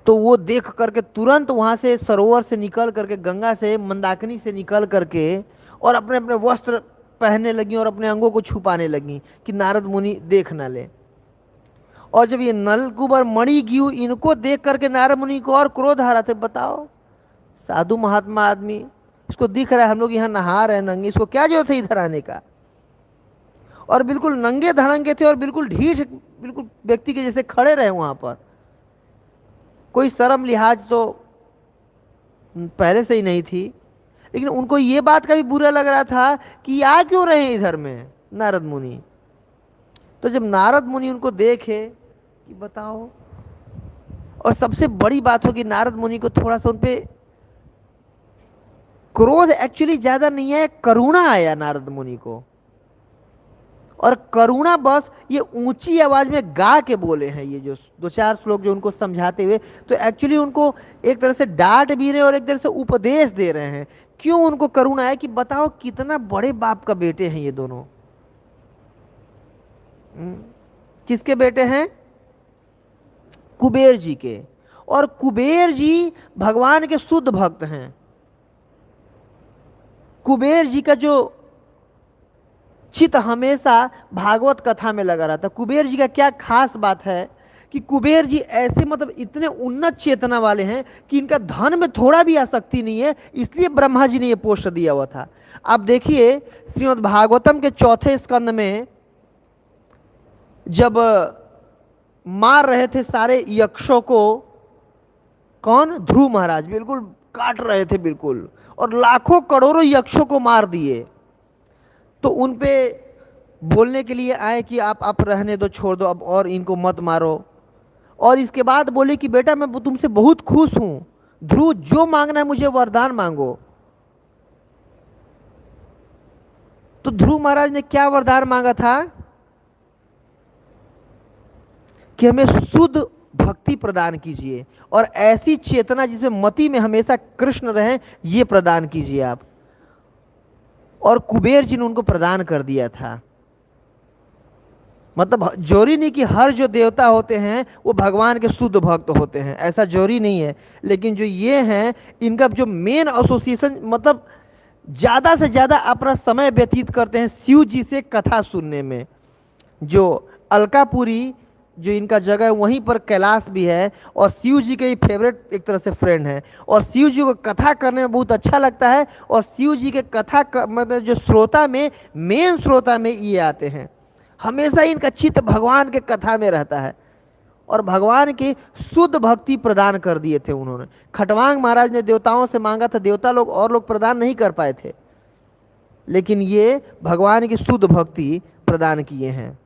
तो वो देख करके तुरंत वहाँ से सरोवर से निकल करके, गंगा से, मंदाकिनी से निकल करके और अपने अपने वस्त्र पहनने लगी और अपने अंगों को छुपाने लगी कि नारद मुनि देख ना ले। और जब ये नलकुबर मणिग्रीव इनको देख करके नारद मुनि को और क्रोध आ रहा था। बताओ, साधु महात्मा आदमी, इसको दिख रहा है हम लोग यहाँ नहा रहे हैं नंगे, इसको क्या जरूरत है इधर आने का। और बिल्कुल नंगे धड़ंगे थे और बिल्कुल ढीठ, बिल्कुल व्यक्ति के जैसे खड़े रहे वहां पर। कोई शर्म लिहाज तो पहले से ही नहीं थी, लेकिन उनको ये बात का भी बुरा लग रहा था कि आ क्यों रहे हैं इधर में नारद मुनि। तो जब नारद मुनि उनको देखे कि बताओ, और सबसे बड़ी बात हो कि नारद मुनि को थोड़ा सा उनपे क्रोध एक्चुअली ज्यादा नहीं है, करुणा आया नारद मुनि को। और करुणा बस ये ऊंची आवाज में गा के बोले हैं ये जो 2-4 श्लोक जो उनको समझाते हुए, तो एक्चुअली उनको एक तरह से डांट भी रहे और एक तरह से उपदेश दे रहे हैं। क्यों उनको करुणा है कि बताओ कितना बड़े बाप का बेटे हैं ये दोनों। किसके बेटे हैं, कुबेर जी के। और कुबेर जी भगवान के शुद्ध भक्त हैं। कुबेर जी का जो चित हमेशा भागवत कथा में लगा रहता। कुबेर जी का क्या खास बात है कि कुबेर जी ऐसे मतलब इतने उन्नत चेतना वाले हैं कि इनका धन में थोड़ा भी आसक्ति नहीं है, इसलिए ब्रह्मा जी ने ये पोस्ट दिया हुआ था। आप देखिए श्रीमद् भागवतम के 4थे स्कंद में जब मार रहे थे सारे यक्षों को, कौन, ध्रुव महाराज, बिल्कुल काट रहे थे बिल्कुल, और लाखों करोड़ों यक्षों को मार दिए। तो उन पे बोलने के लिए आए कि आप रहने दो, छोड़ दो अब, और इनको मत मारो। और इसके बाद बोले कि बेटा मैं तुमसे बहुत खुश हूँ, ध्रुव जो मांगना है मुझे वरदान मांगो। तो ध्रुव महाराज ने क्या वरदान मांगा था कि हमें शुद्ध भक्ति प्रदान कीजिए और ऐसी चेतना जिसमें मति में हमेशा कृष्ण रहे, ये प्रदान कीजिए आप। और कुबेर जी ने उनको प्रदान कर दिया था। मतलब जरूरी नहीं कि हर जो देवता होते हैं वो भगवान के शुद्ध भक्त होते हैं, ऐसा जरूरी नहीं है। लेकिन जो ये हैं, इनका जो मेन एसोसिएशन, मतलब ज़्यादा से ज़्यादा अपना समय व्यतीत करते हैं शिव जी से कथा सुनने में। जो अलकापुरी जो इनका जगह है, वहीं पर कैलाश भी है, और शिव जी के ही फेवरेट एक तरह से फ्रेंड है। और शिव जी को कथा करने में बहुत अच्छा लगता है। और शिव जी के मतलब जो श्रोता में, मेन श्रोता में ये आते हैं। हमेशा इनका चित्त भगवान के कथा में रहता है और भगवान की शुद्ध भक्ति प्रदान कर दिए थे उन्होंने। खटवांग महाराज ने देवताओं से मांगा था, देवता लोग और लोग प्रदान नहीं कर पाए थे, लेकिन ये भगवान की शुद्ध भक्ति प्रदान किए हैं।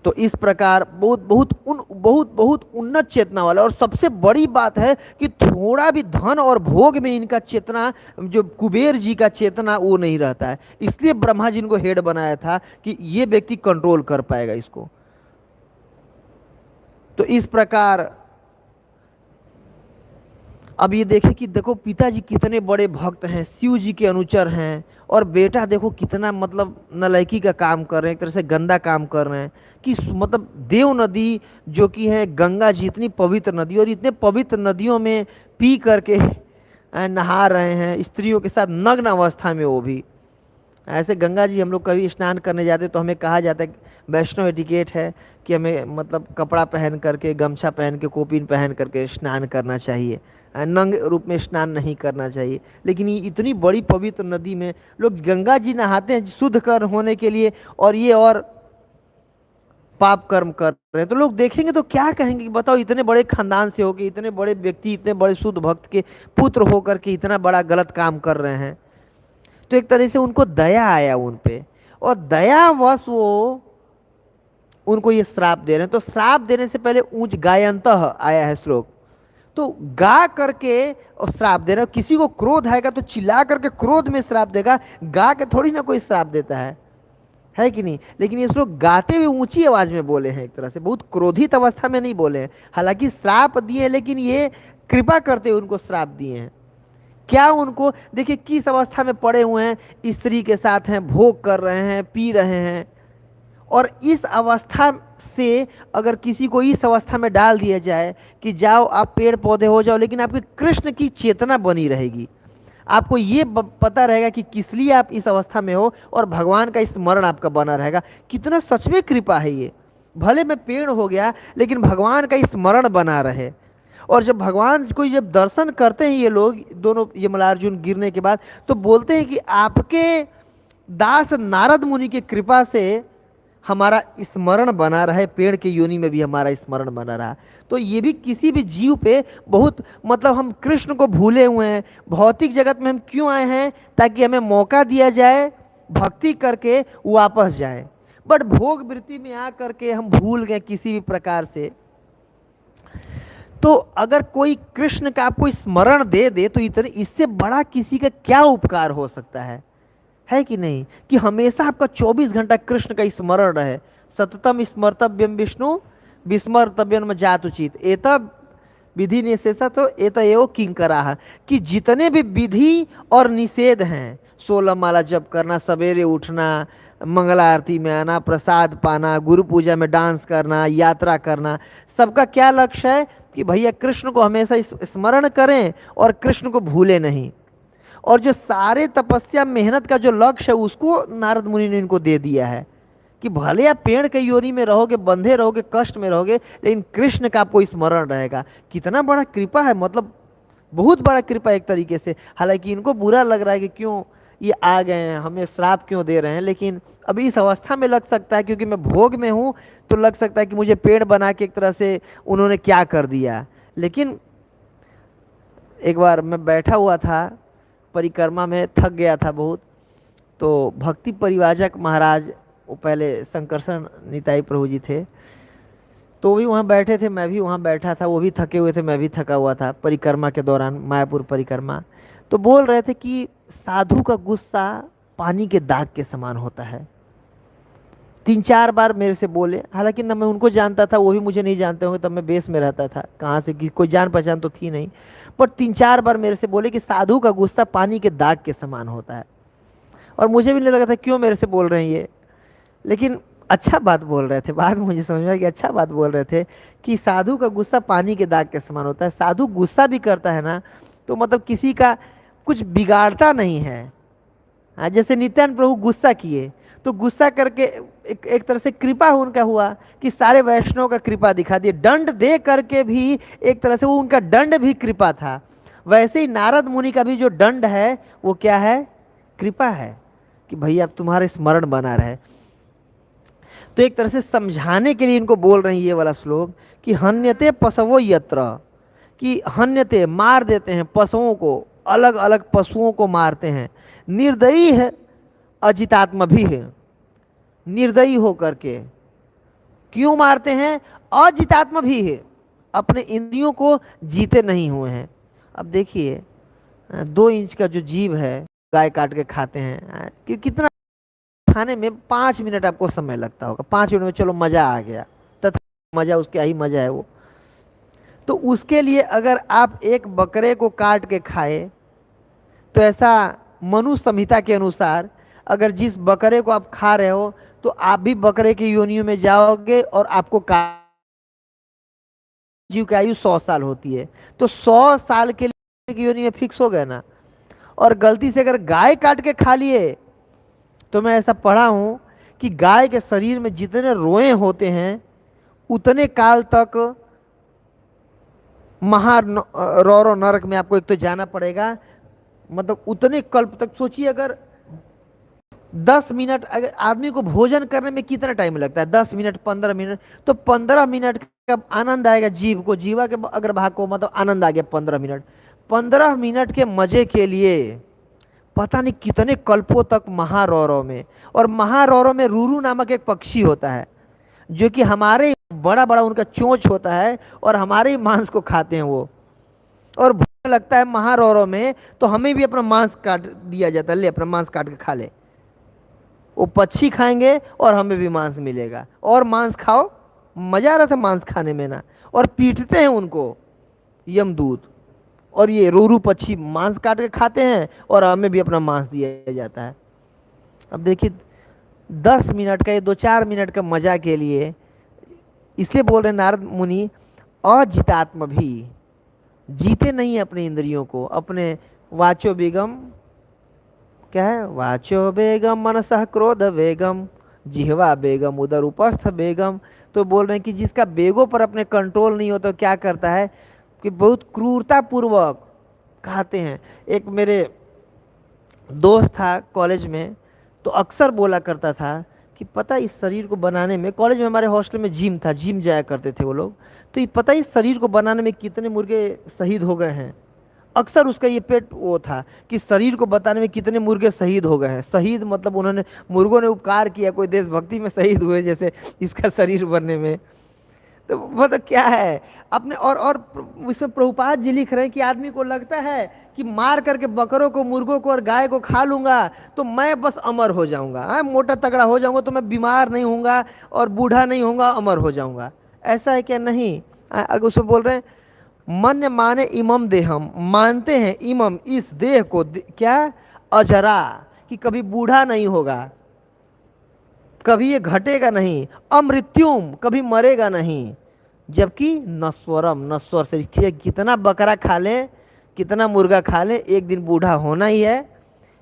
तो इस प्रकार बहुत उन्नत चेतना वाला। और सबसे बड़ी बात है कि थोड़ा भी धन और भोग में इनका चेतना, जो कुबेर जी का चेतना, वो नहीं रहता है। इसलिए ब्रह्मा जी इनको हेड बनाया था कि ये व्यक्ति कंट्रोल कर पाएगा इसको। तो इस प्रकार अब ये देखे कि देखो पिताजी कितने बड़े भक्त हैं, शिव जी के अनुचर हैं, और बेटा देखो कितना मतलब नलायकी का काम कर रहे हैं, एक तरह से गंदा काम कर रहे हैं। कि मतलब देव नदी जो कि है गंगा जी, इतनी पवित्र नदी, और इतने पवित्र नदियों में पी करके नहा रहे हैं स्त्रियों के साथ नग्न अवस्था में, वो भी। ऐसे गंगा जी हम लोग कभी स्नान करने जाते तो हमें कहा जाता है, वैष्णव एटिकेट है कि हमें मतलब कपड़ा पहन करके, गमछा पहन के, कोपिन पहन करके स्नान करना चाहिए, नंगे रूप में स्नान नहीं करना चाहिए। लेकिन ये इतनी बड़ी पवित्र नदी में लोग गंगा जी नहाते हैं शुद्ध कर होने के लिए, और ये और पाप कर्म कर रहे हैं। तो लोग देखेंगे तो क्या कहेंगे कि बताओ, इतने बड़े खानदान से होकर, इतने बड़े व्यक्ति, इतने बड़े शुद्ध भक्त के पुत्र होकर के इतना बड़ा गलत काम कर रहे हैं। तो एक तरह से उनको दया आया उन पे, और दयावश वो उनको ये श्राप दे रहे हैं। तो श्राप देने से पहले ऊंच गायंतः आया है श्लोक, तो गा करके और श्राप दे रहे हो। किसी को क्रोध आएगा तो चिल्ला करके क्रोध में श्राप देगा, गा के थोड़ी ना कोई श्राप देता है कि नहीं। लेकिन ये लोग गाते हुए ऊंची आवाज में बोले हैं, एक तरह से बहुत क्रोधित अवस्था में नहीं बोले हैं। हालांकि श्राप दिए, लेकिन ये कृपा करते हुए उनको श्राप दिए हैं। क्या उनको देखिए किस अवस्था में पड़े हुए हैं, स्त्री के साथ हैं, भोग कर रहे हैं, पी रहे हैं। और इस अवस्था से अगर किसी को इस अवस्था में डाल दिया जाए कि जाओ आप पेड़ पौधे हो जाओ, लेकिन आपके कृष्ण की चेतना बनी रहेगी, आपको ये पता रहेगा कि किस लिए आप इस अवस्था में हो, और भगवान का स्मरण आपका बना रहेगा। कितना सच में कृपा है ये। भले मैं पेड़ हो गया, लेकिन भगवान का स्मरण बना रहे। और जब भगवान को जब दर्शन करते हैं ये लोग दोनों, यमलार्जुन गिरने के बाद, तो बोलते हैं कि आपके दास नारद मुनि की कृपा से हमारा स्मरण बना रहे, पेड़ के योनि में भी हमारा स्मरण बना रहा। तो ये भी किसी भी जीव पे बहुत, मतलब हम कृष्ण को भूले हुए हैं। भौतिक जगत में हम क्यों आए हैं? ताकि हमें मौका दिया जाए भक्ति करके वापस जाए। बट भोग वृत्ति में आ करके हम भूल गए किसी भी प्रकार से। तो अगर कोई कृष्ण का आपको स्मरण दे दे तो इतने, इससे बड़ा किसी का क्या उपकार हो सकता है कि नहीं? कि हमेशा आपका 24 घंटा कृष्ण का स्मरण रहे। सततम स्मर्तव्यम विष्णु विस्मर्तव्यम जातुचित एता विधि निषेध, तो एता एवं किंकरा, कि जितने भी विधि और निषेध हैं, 16 माला जप करना, सवेरे उठना, मंगला आरती में आना, प्रसाद पाना, गुरु पूजा में डांस करना, यात्रा करना, सबका क्या लक्ष्य है कि भैया कृष्ण को हमेशा स्मरण करें और कृष्ण को भूले नहीं। और जो सारे तपस्या मेहनत का जो लक्ष्य है उसको नारद मुनि ने इनको दे दिया है कि भले आप पेड़ के योनि में रहोगे, बंधे रहोगे, कष्ट में रहोगे, लेकिन कृष्ण का आपको स्मरण रहेगा। कितना बड़ा कृपा है, मतलब बहुत बड़ा कृपा एक तरीके से। हालांकि इनको बुरा लग रहा है कि क्यों ये आ गए हैं, हमें श्राप क्यों दे रहे हैं, लेकिन अभी इस अवस्था में लग सकता है क्योंकि मैं भोग में हूँ, तो लग सकता है कि मुझे पेड़ बना के एक तरह से उन्होंने क्या कर दिया। लेकिन एक बार मैं बैठा हुआ था परिक्रमा में, थक गया था बहुत, तो भक्ति परिवाजक महाराज, वो पहले संकर्षण निताई प्रभु जी थे, तो भी वहाँ बैठे थे, मैं भी वहाँ बैठा था, वो भी थके हुए थे, मैं भी थका हुआ था परिक्रमा के दौरान, मायापुर परिक्रमा। तो बोल रहे थे कि साधु का गुस्सा पानी के दाग के समान होता है। 3-4 बार मेरे से बोले, हालांकि ना मैं उनको जानता था, वो भी मुझे नहीं जानते होंगे, तब मैं बेस में रहता था, कहाँ से कि कोई जान पहचान तो थी नहीं। पर 3-4 बार मेरे से बोले कि साधु का गुस्सा पानी के दाग के समान होता है। और मुझे भी नहीं लगा था क्यों मेरे से बोल रहे हैं ये, लेकिन अच्छा बात बोल रहे थे। बाद में मुझे समझ में आया कि अच्छा बात बोल रहे थे कि साधु का गुस्सा पानी के दाग के समान होता है। साधु गुस्सा भी करता है ना, तो मतलब किसी का कुछ बिगाड़ता नहीं है। हाँ, जैसे नित्यानंद प्रभु गुस्सा किए, तो गुस्सा करके एक तरह से कृपा उनका हुआ कि सारे वैष्णव का कृपा दिखा दिए। दंड दे करके भी एक तरह से वो उनका दंड भी कृपा था। वैसे ही नारद मुनि का भी जो दंड है वो क्या है, कृपा है, कि भैया अब तुम्हारे स्मरण बना रहे। तो एक तरह से समझाने के लिए इनको बोल रहे हैं ये वाला श्लोक कि हन्यते पशवो यत्र, कि हन्यते मार देते हैं पशुओं को, अलग अलग पशुओं को मारते हैं। निर्दयी है अजितात्म भी है, निर्दयी होकर के क्यों मारते हैं, अजितात्म भी है, अपने इंद्रियों को जीते नहीं हुए हैं। अब देखिए 2 इंच का जो जीव है, गाय काट के खाते हैं, कि कितना खाने में 5 मिनट आपको समय लगता होगा, 5 मिनट में चलो मजा आ गया, तथा मजा उसका ही मजा है वो। तो उसके लिए अगर आप एक बकरे को काट के खाए, तो ऐसा मनु संहिता के अनुसार अगर जिस बकरे को आप खा रहे हो, तो आप भी बकरे की योनियों में जाओगे और आपको जीव की आयु 100 साल होती है, तो 100 साल के लिए की योनि में फिक्स हो गए ना। और गलती से अगर गाय काट के खा लिए, तो मैं ऐसा पढ़ा हूं कि गाय के शरीर में जितने रोए होते हैं उतने काल तक रौरो नरक में आपको एक तो जाना पड़ेगा, मतलब उतने कल्प तक। सोचिए अगर 10 मिनट, अगर आदमी को भोजन करने में कितना टाइम लगता है, 10 मिनट 15 मिनट, तो 15 मिनट का आनंद आएगा जीव को, जीवा के अगर भाग को मतलब आनंद आ गया 15 मिनट। 15 मिनट के मजे के लिए पता नहीं कितने कल्पों तक महारौरव में। और महारौरव में रूरू नामक एक पक्षी होता है, जो कि हमारे बड़ा बड़ा उनका चोंच होता है और हमारे ही मांस को खाते हैं वो। और भूख लगता है महारौरव में, तो हमें भी अपना मांस काट दिया जाता है, ले अपना मांस काट के खा ले। वो पक्षी खाएंगे और हमें भी मांस मिलेगा, और मांस खाओ, मजा आ रहा था मांस खाने में ना। और पीटते हैं उनको यमदूत, और ये रोरू पक्षी मांस काट के खाते हैं और हमें भी अपना मांस दिया जाता है। अब देखिए 10 मिनट का, ये 2-4 मिनट का मजा के लिए, इसलिए बोल रहे नारद मुनि अजितात्म भी, जीते नहीं अपने इंद्रियों को, अपने वाचो बेगम, क्या है, वाचो बेगम मनसः क्रोध बेगम जिह्वा बेगम उदर उपस्थ बेगम। तो बोल रहे हैं कि जिसका बेगों पर अपने कंट्रोल नहीं होता, तो क्या करता है कि बहुत क्रूरता पूर्वक खाते हैं। एक मेरे दोस्त था कॉलेज में, तो अक्सर बोला करता था कि पता इस शरीर को बनाने में, कॉलेज में हमारे हॉस्टल में जिम था, जिम जाया करते थे वो लोग, तो ये पता इस शरीर को बनाने में कितने मुर्गे शहीद हो गए हैं। अक्सर उसका ये पेट वो था कि शरीर को बताने में कितने मुर्गे शहीद हो गए हैं। शहीद मतलब उन्होंने, मुर्गों ने उपकार किया, कोई देशभक्ति में शहीद हुए जैसे इसका शरीर बनने में। तो मतलब क्या है अपने, और इसमें प्रभुपाद जी लिख रहे हैं कि आदमी को लगता है कि मार करके बकरों को, मुर्गों को और गाय को खा लूंगा तो मैं बस अमर हो जाऊंगा, मोटा तगड़ा हो जाऊंगा, तो मैं बीमार नहीं होऊंगा और बूढ़ा नहीं होऊंगा, अमर हो जाऊंगा। ऐसा है क्या? नहीं। अगर उसमें बोल रहे हैं मन माने इमम देहम, मानते हैं इमम इस देह को, क्या, अजरा, कि कभी बूढ़ा नहीं होगा, कभी ये घटेगा नहीं, अमृत्युम, कभी मरेगा नहीं, जबकि नस्वरम, नस्वर से कितना बकरा खा ले, कितना मुर्गा खा ले, एक दिन बूढ़ा होना ही है,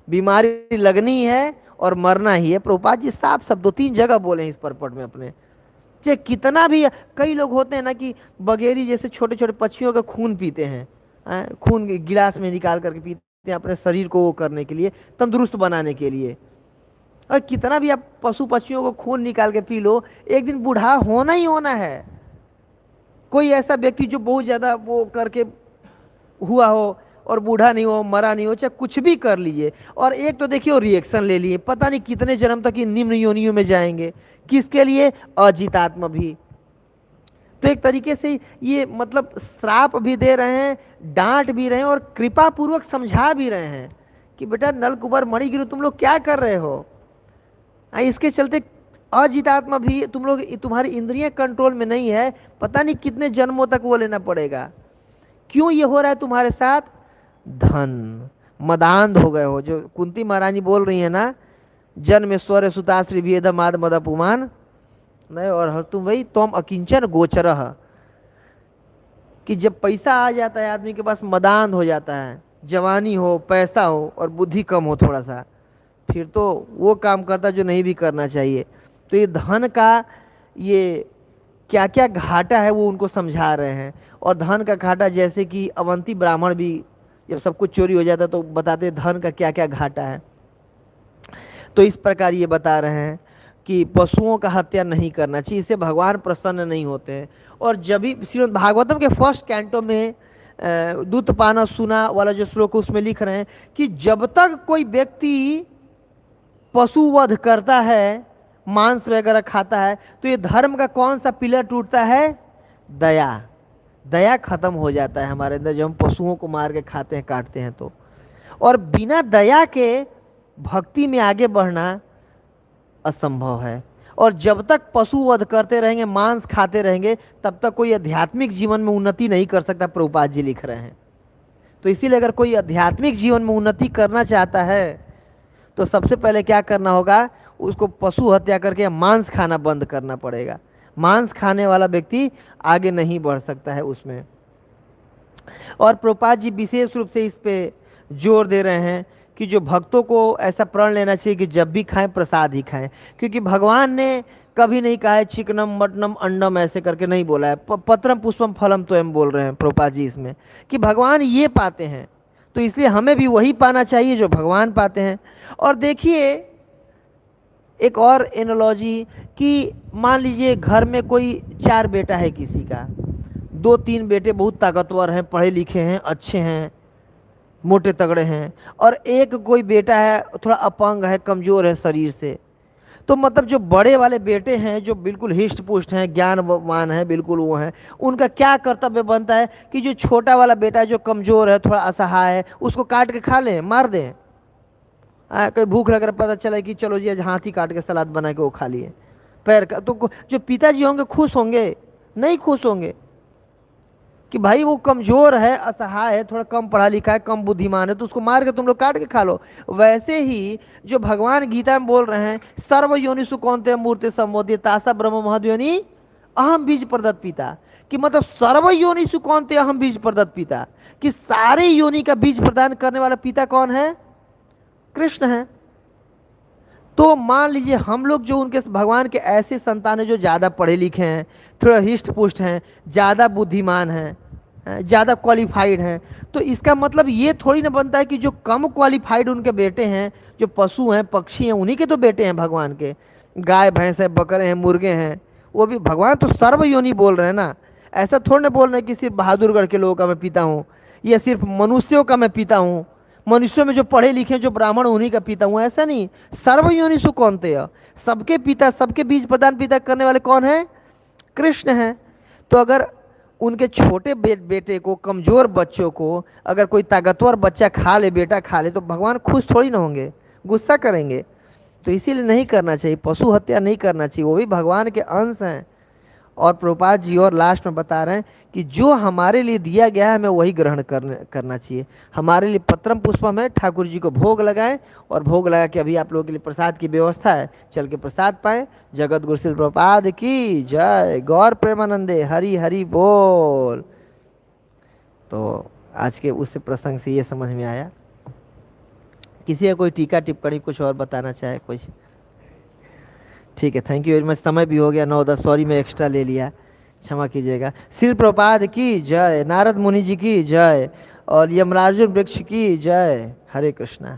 बीमारी लगनी है और मरना ही है। प्रभुपाद जी साफ सब 2-3 जगह बोले हैं इस परपट में अपने। चाहे कितना भी, कई लोग होते हैं ना कि बगेरी जैसे छोटे छोटे पक्षियों का खून पीते हैं, खून गिलास में निकाल करके पीते हैं अपने शरीर को वो करने के लिए, तंदुरुस्त बनाने के लिए। और कितना भी आप पशु पक्षियों को खून निकाल के पी लो, एक दिन बूढ़ा होना ही होना है। कोई ऐसा व्यक्ति जो बहुत ज्यादा वो करके हुआ हो और बूढ़ा नहीं हो, मरा नहीं हो, चाहे कुछ भी कर लीजिए, और एक तो देखिए रिएक्शन ले लिए, पता नहीं कितने जन्म तक ये निम्न योनियों में जाएंगे, किसके लिए? अजितात्म भी। तो एक तरीके से ये मतलब श्राप भी दे रहे हैं, डांट भी रहे हैं और कृपा पूर्वक समझा भी रहे हैं कि बेटा नलकुबर मणिगिरु तुम लोग क्या कर रहे हो। इसके चलते अजितात्मा भी तुम लोग, तुम्हारी इंद्रियां कंट्रोल में नहीं है, पता नहीं कितने जन्मों तक वो लेना पड़ेगा। क्यों ये हो रहा है तुम्हारे साथ? धन, मदांध हो गए हो। जो कुंती महारानी बोल रही है ना, जन्मेश्वर सुताश्री भेद माद मद अपमान नहीं और हर तुम वही तुम अकिंचन गोचर, कि जब पैसा आ जाता है आदमी के पास मदांध हो जाता है, जवानी हो, पैसा हो और बुद्धि कम हो थोड़ा सा, फिर तो वो काम करता जो नहीं भी करना चाहिए। तो ये धन का ये क्या क्या घाटा है वो उनको समझा रहे हैं। और धन का घाटा जैसे कि अवंती ब्राह्मण भी जब सब कुछ चोरी हो जाता तो बताते धन का क्या क्या घाटा है। तो इस प्रकार ये बता रहे हैं कि पशुओं का हत्या नहीं करना चाहिए, इससे भगवान प्रसन्न नहीं होते हैं। और जब भी श्रीमद् भागवतम के फर्स्ट कैंटो में दूत पाना सुना वाला जो श्लोक उसमें लिख रहे हैं कि जब तक कोई व्यक्ति पशु वध करता है, मांस वगैरह खाता है, तो ये धर्म का कौन सा पिलर टूटता है? दया। दया खत्म हो जाता है हमारे अंदर जब हम पशुओं को मार के खाते हैं, काटते हैं तो। और बिना दया के भक्ति में आगे बढ़ना असंभव है। और जब तक पशु वध करते रहेंगे, मांस खाते रहेंगे, तब तक कोई आध्यात्मिक जीवन में उन्नति नहीं कर सकता, प्रभुपाद जी लिख रहे हैं। तो इसीलिए अगर कोई आध्यात्मिक जीवन में उन्नति करना चाहता है तो सबसे पहले क्या करना होगा? उसको पशु हत्या करके मांस खाना बंद करना पड़ेगा। मांस खाने वाला व्यक्ति आगे नहीं बढ़ सकता है उसमें। और प्रभुपाद जी विशेष रूप से इस पे जोर दे रहे हैं कि जो भक्तों को ऐसा प्रण लेना चाहिए कि जब भी खाएं प्रसाद ही खाएं, क्योंकि भगवान ने कभी नहीं कहा है चिकनम मटनम अंडम ऐसे करके नहीं बोला है। पत्रम पुष्पम फलम तो हम बोल रहे हैं प्रभुपाद जी इसमें कि भगवान ये पाते हैं, तो इसलिए हमें भी वही पाना चाहिए जो भगवान पाते हैं। और देखिए एक और एनालॉजी कि मान लीजिए घर में कोई 4 बेटा है किसी का, 2-3 बेटे बहुत ताकतवर हैं, पढ़े लिखे हैं, अच्छे हैं, मोटे तगड़े हैं, और एक कोई बेटा है थोड़ा अपंग है, कमज़ोर है शरीर से। तो मतलब जो बड़े वाले बेटे हैं जो बिल्कुल हिष्ट पुष्ट हैं, ज्ञानवान है, बिल्कुल वो हैं, उनका क्या कर्तव्य बनता है कि जो छोटा वाला बेटा है जो कमज़ोर है, थोड़ा असहाय है, उसको काट के खा लें, मार दें। कहीं भूख लग रहा, पता चला कि चलो जी आज हाथी काट के सलाद बना के वो खा लिए पैर का, तो जो पिताजी होंगे खुश होंगे? नहीं खुश होंगे कि भाई वो कमज़ोर है, असहाय है, थोड़ा कम पढ़ा लिखा है, कम बुद्धिमान है, तो उसको मार के तुम लोग काट के खा लो। वैसे ही जो भगवान गीता में बोल रहे हैं सर्व योनि सुकौन्तेय मूर्ति संबोधि तासा ब्रह्म महद्योनि अहम बीज प्रदत्त पिता, कि मतलब सर्व योनि सुकौन्तेय अहम बीज प्रदत्त पिता, कि सारे योनि का बीज प्रदान करने वाला पिता कौन है? कृष्ण है। तो मान लीजिए हम लोग जो उनके भगवान के ऐसे संतान हैं जो ज़्यादा पढ़े लिखे हैं, थोड़ा हिष्ट पुष्ट हैं, ज़्यादा बुद्धिमान हैं, ज़्यादा क्वालिफाइड हैं, तो इसका मतलब ये थोड़ी ना बनता है कि जो कम क्वालिफाइड उनके बेटे हैं, जो पशु हैं, पक्षी हैं, उन्हीं के तो बेटे हैं भगवान के। गाय भैंस है, बकरे हैं, मुर्गे हैं, वो भी भगवान तो सर्वयोनि बोल रहे हैं ना। ऐसा थोड़ा ना बोल रहे हैं कि सिर्फ बहादुरगढ़ के लोगों का मैं पिता हूँ या सिर्फ मनुष्यों का मैं पिता हूँ, मनुष्यों में जो पढ़े लिखे जो ब्राह्मण उन्हीं का पिता हूँ, ऐसा नहीं। सर्वयोनि सुकौन्तेय, सबके पिता, सबके बीज प्रदान पिता करने वाले कौन है? कृष्ण हैं। तो अगर उनके छोटे बेटे को, कमज़ोर बच्चों को अगर कोई ताकतवर बच्चा खा ले, बेटा खा ले, तो भगवान खुश थोड़ी ना होंगे, गुस्सा करेंगे। तो इसीलिए नहीं करना चाहिए, पशु हत्या नहीं करना चाहिए, वो भी भगवान के अंश हैं। और प्रभुपाद जी और लास्ट में बता रहे हैं कि जो हमारे लिए दिया गया है हमें वही ग्रहण करना चाहिए। हमारे लिए पत्रम पुष्पम है, ठाकुर जी को भोग लगाएं, और भोग लगा के अभी आप लोगों के लिए प्रसाद की व्यवस्था है, चल के प्रसाद पाएं। जगत गुरु श्री प्रभुपाद की जय। गौर प्रेमानंदे हरि हरि बोल। तो आज के उस प्रसंग से ये समझ में आया। किसी का कोई टीका टिप्पणी कुछ और बताना चाहे कुछ? ठीक है, थैंक यू वेरी मच। समय भी हो गया 9-10, सॉरी मैं एक्स्ट्रा ले लिया, क्षमा कीजिएगा। श्री प्रभुपाद की जय, नारद मुनि जी की जय, और यमराजुन वृक्ष की जय। हरे कृष्णा।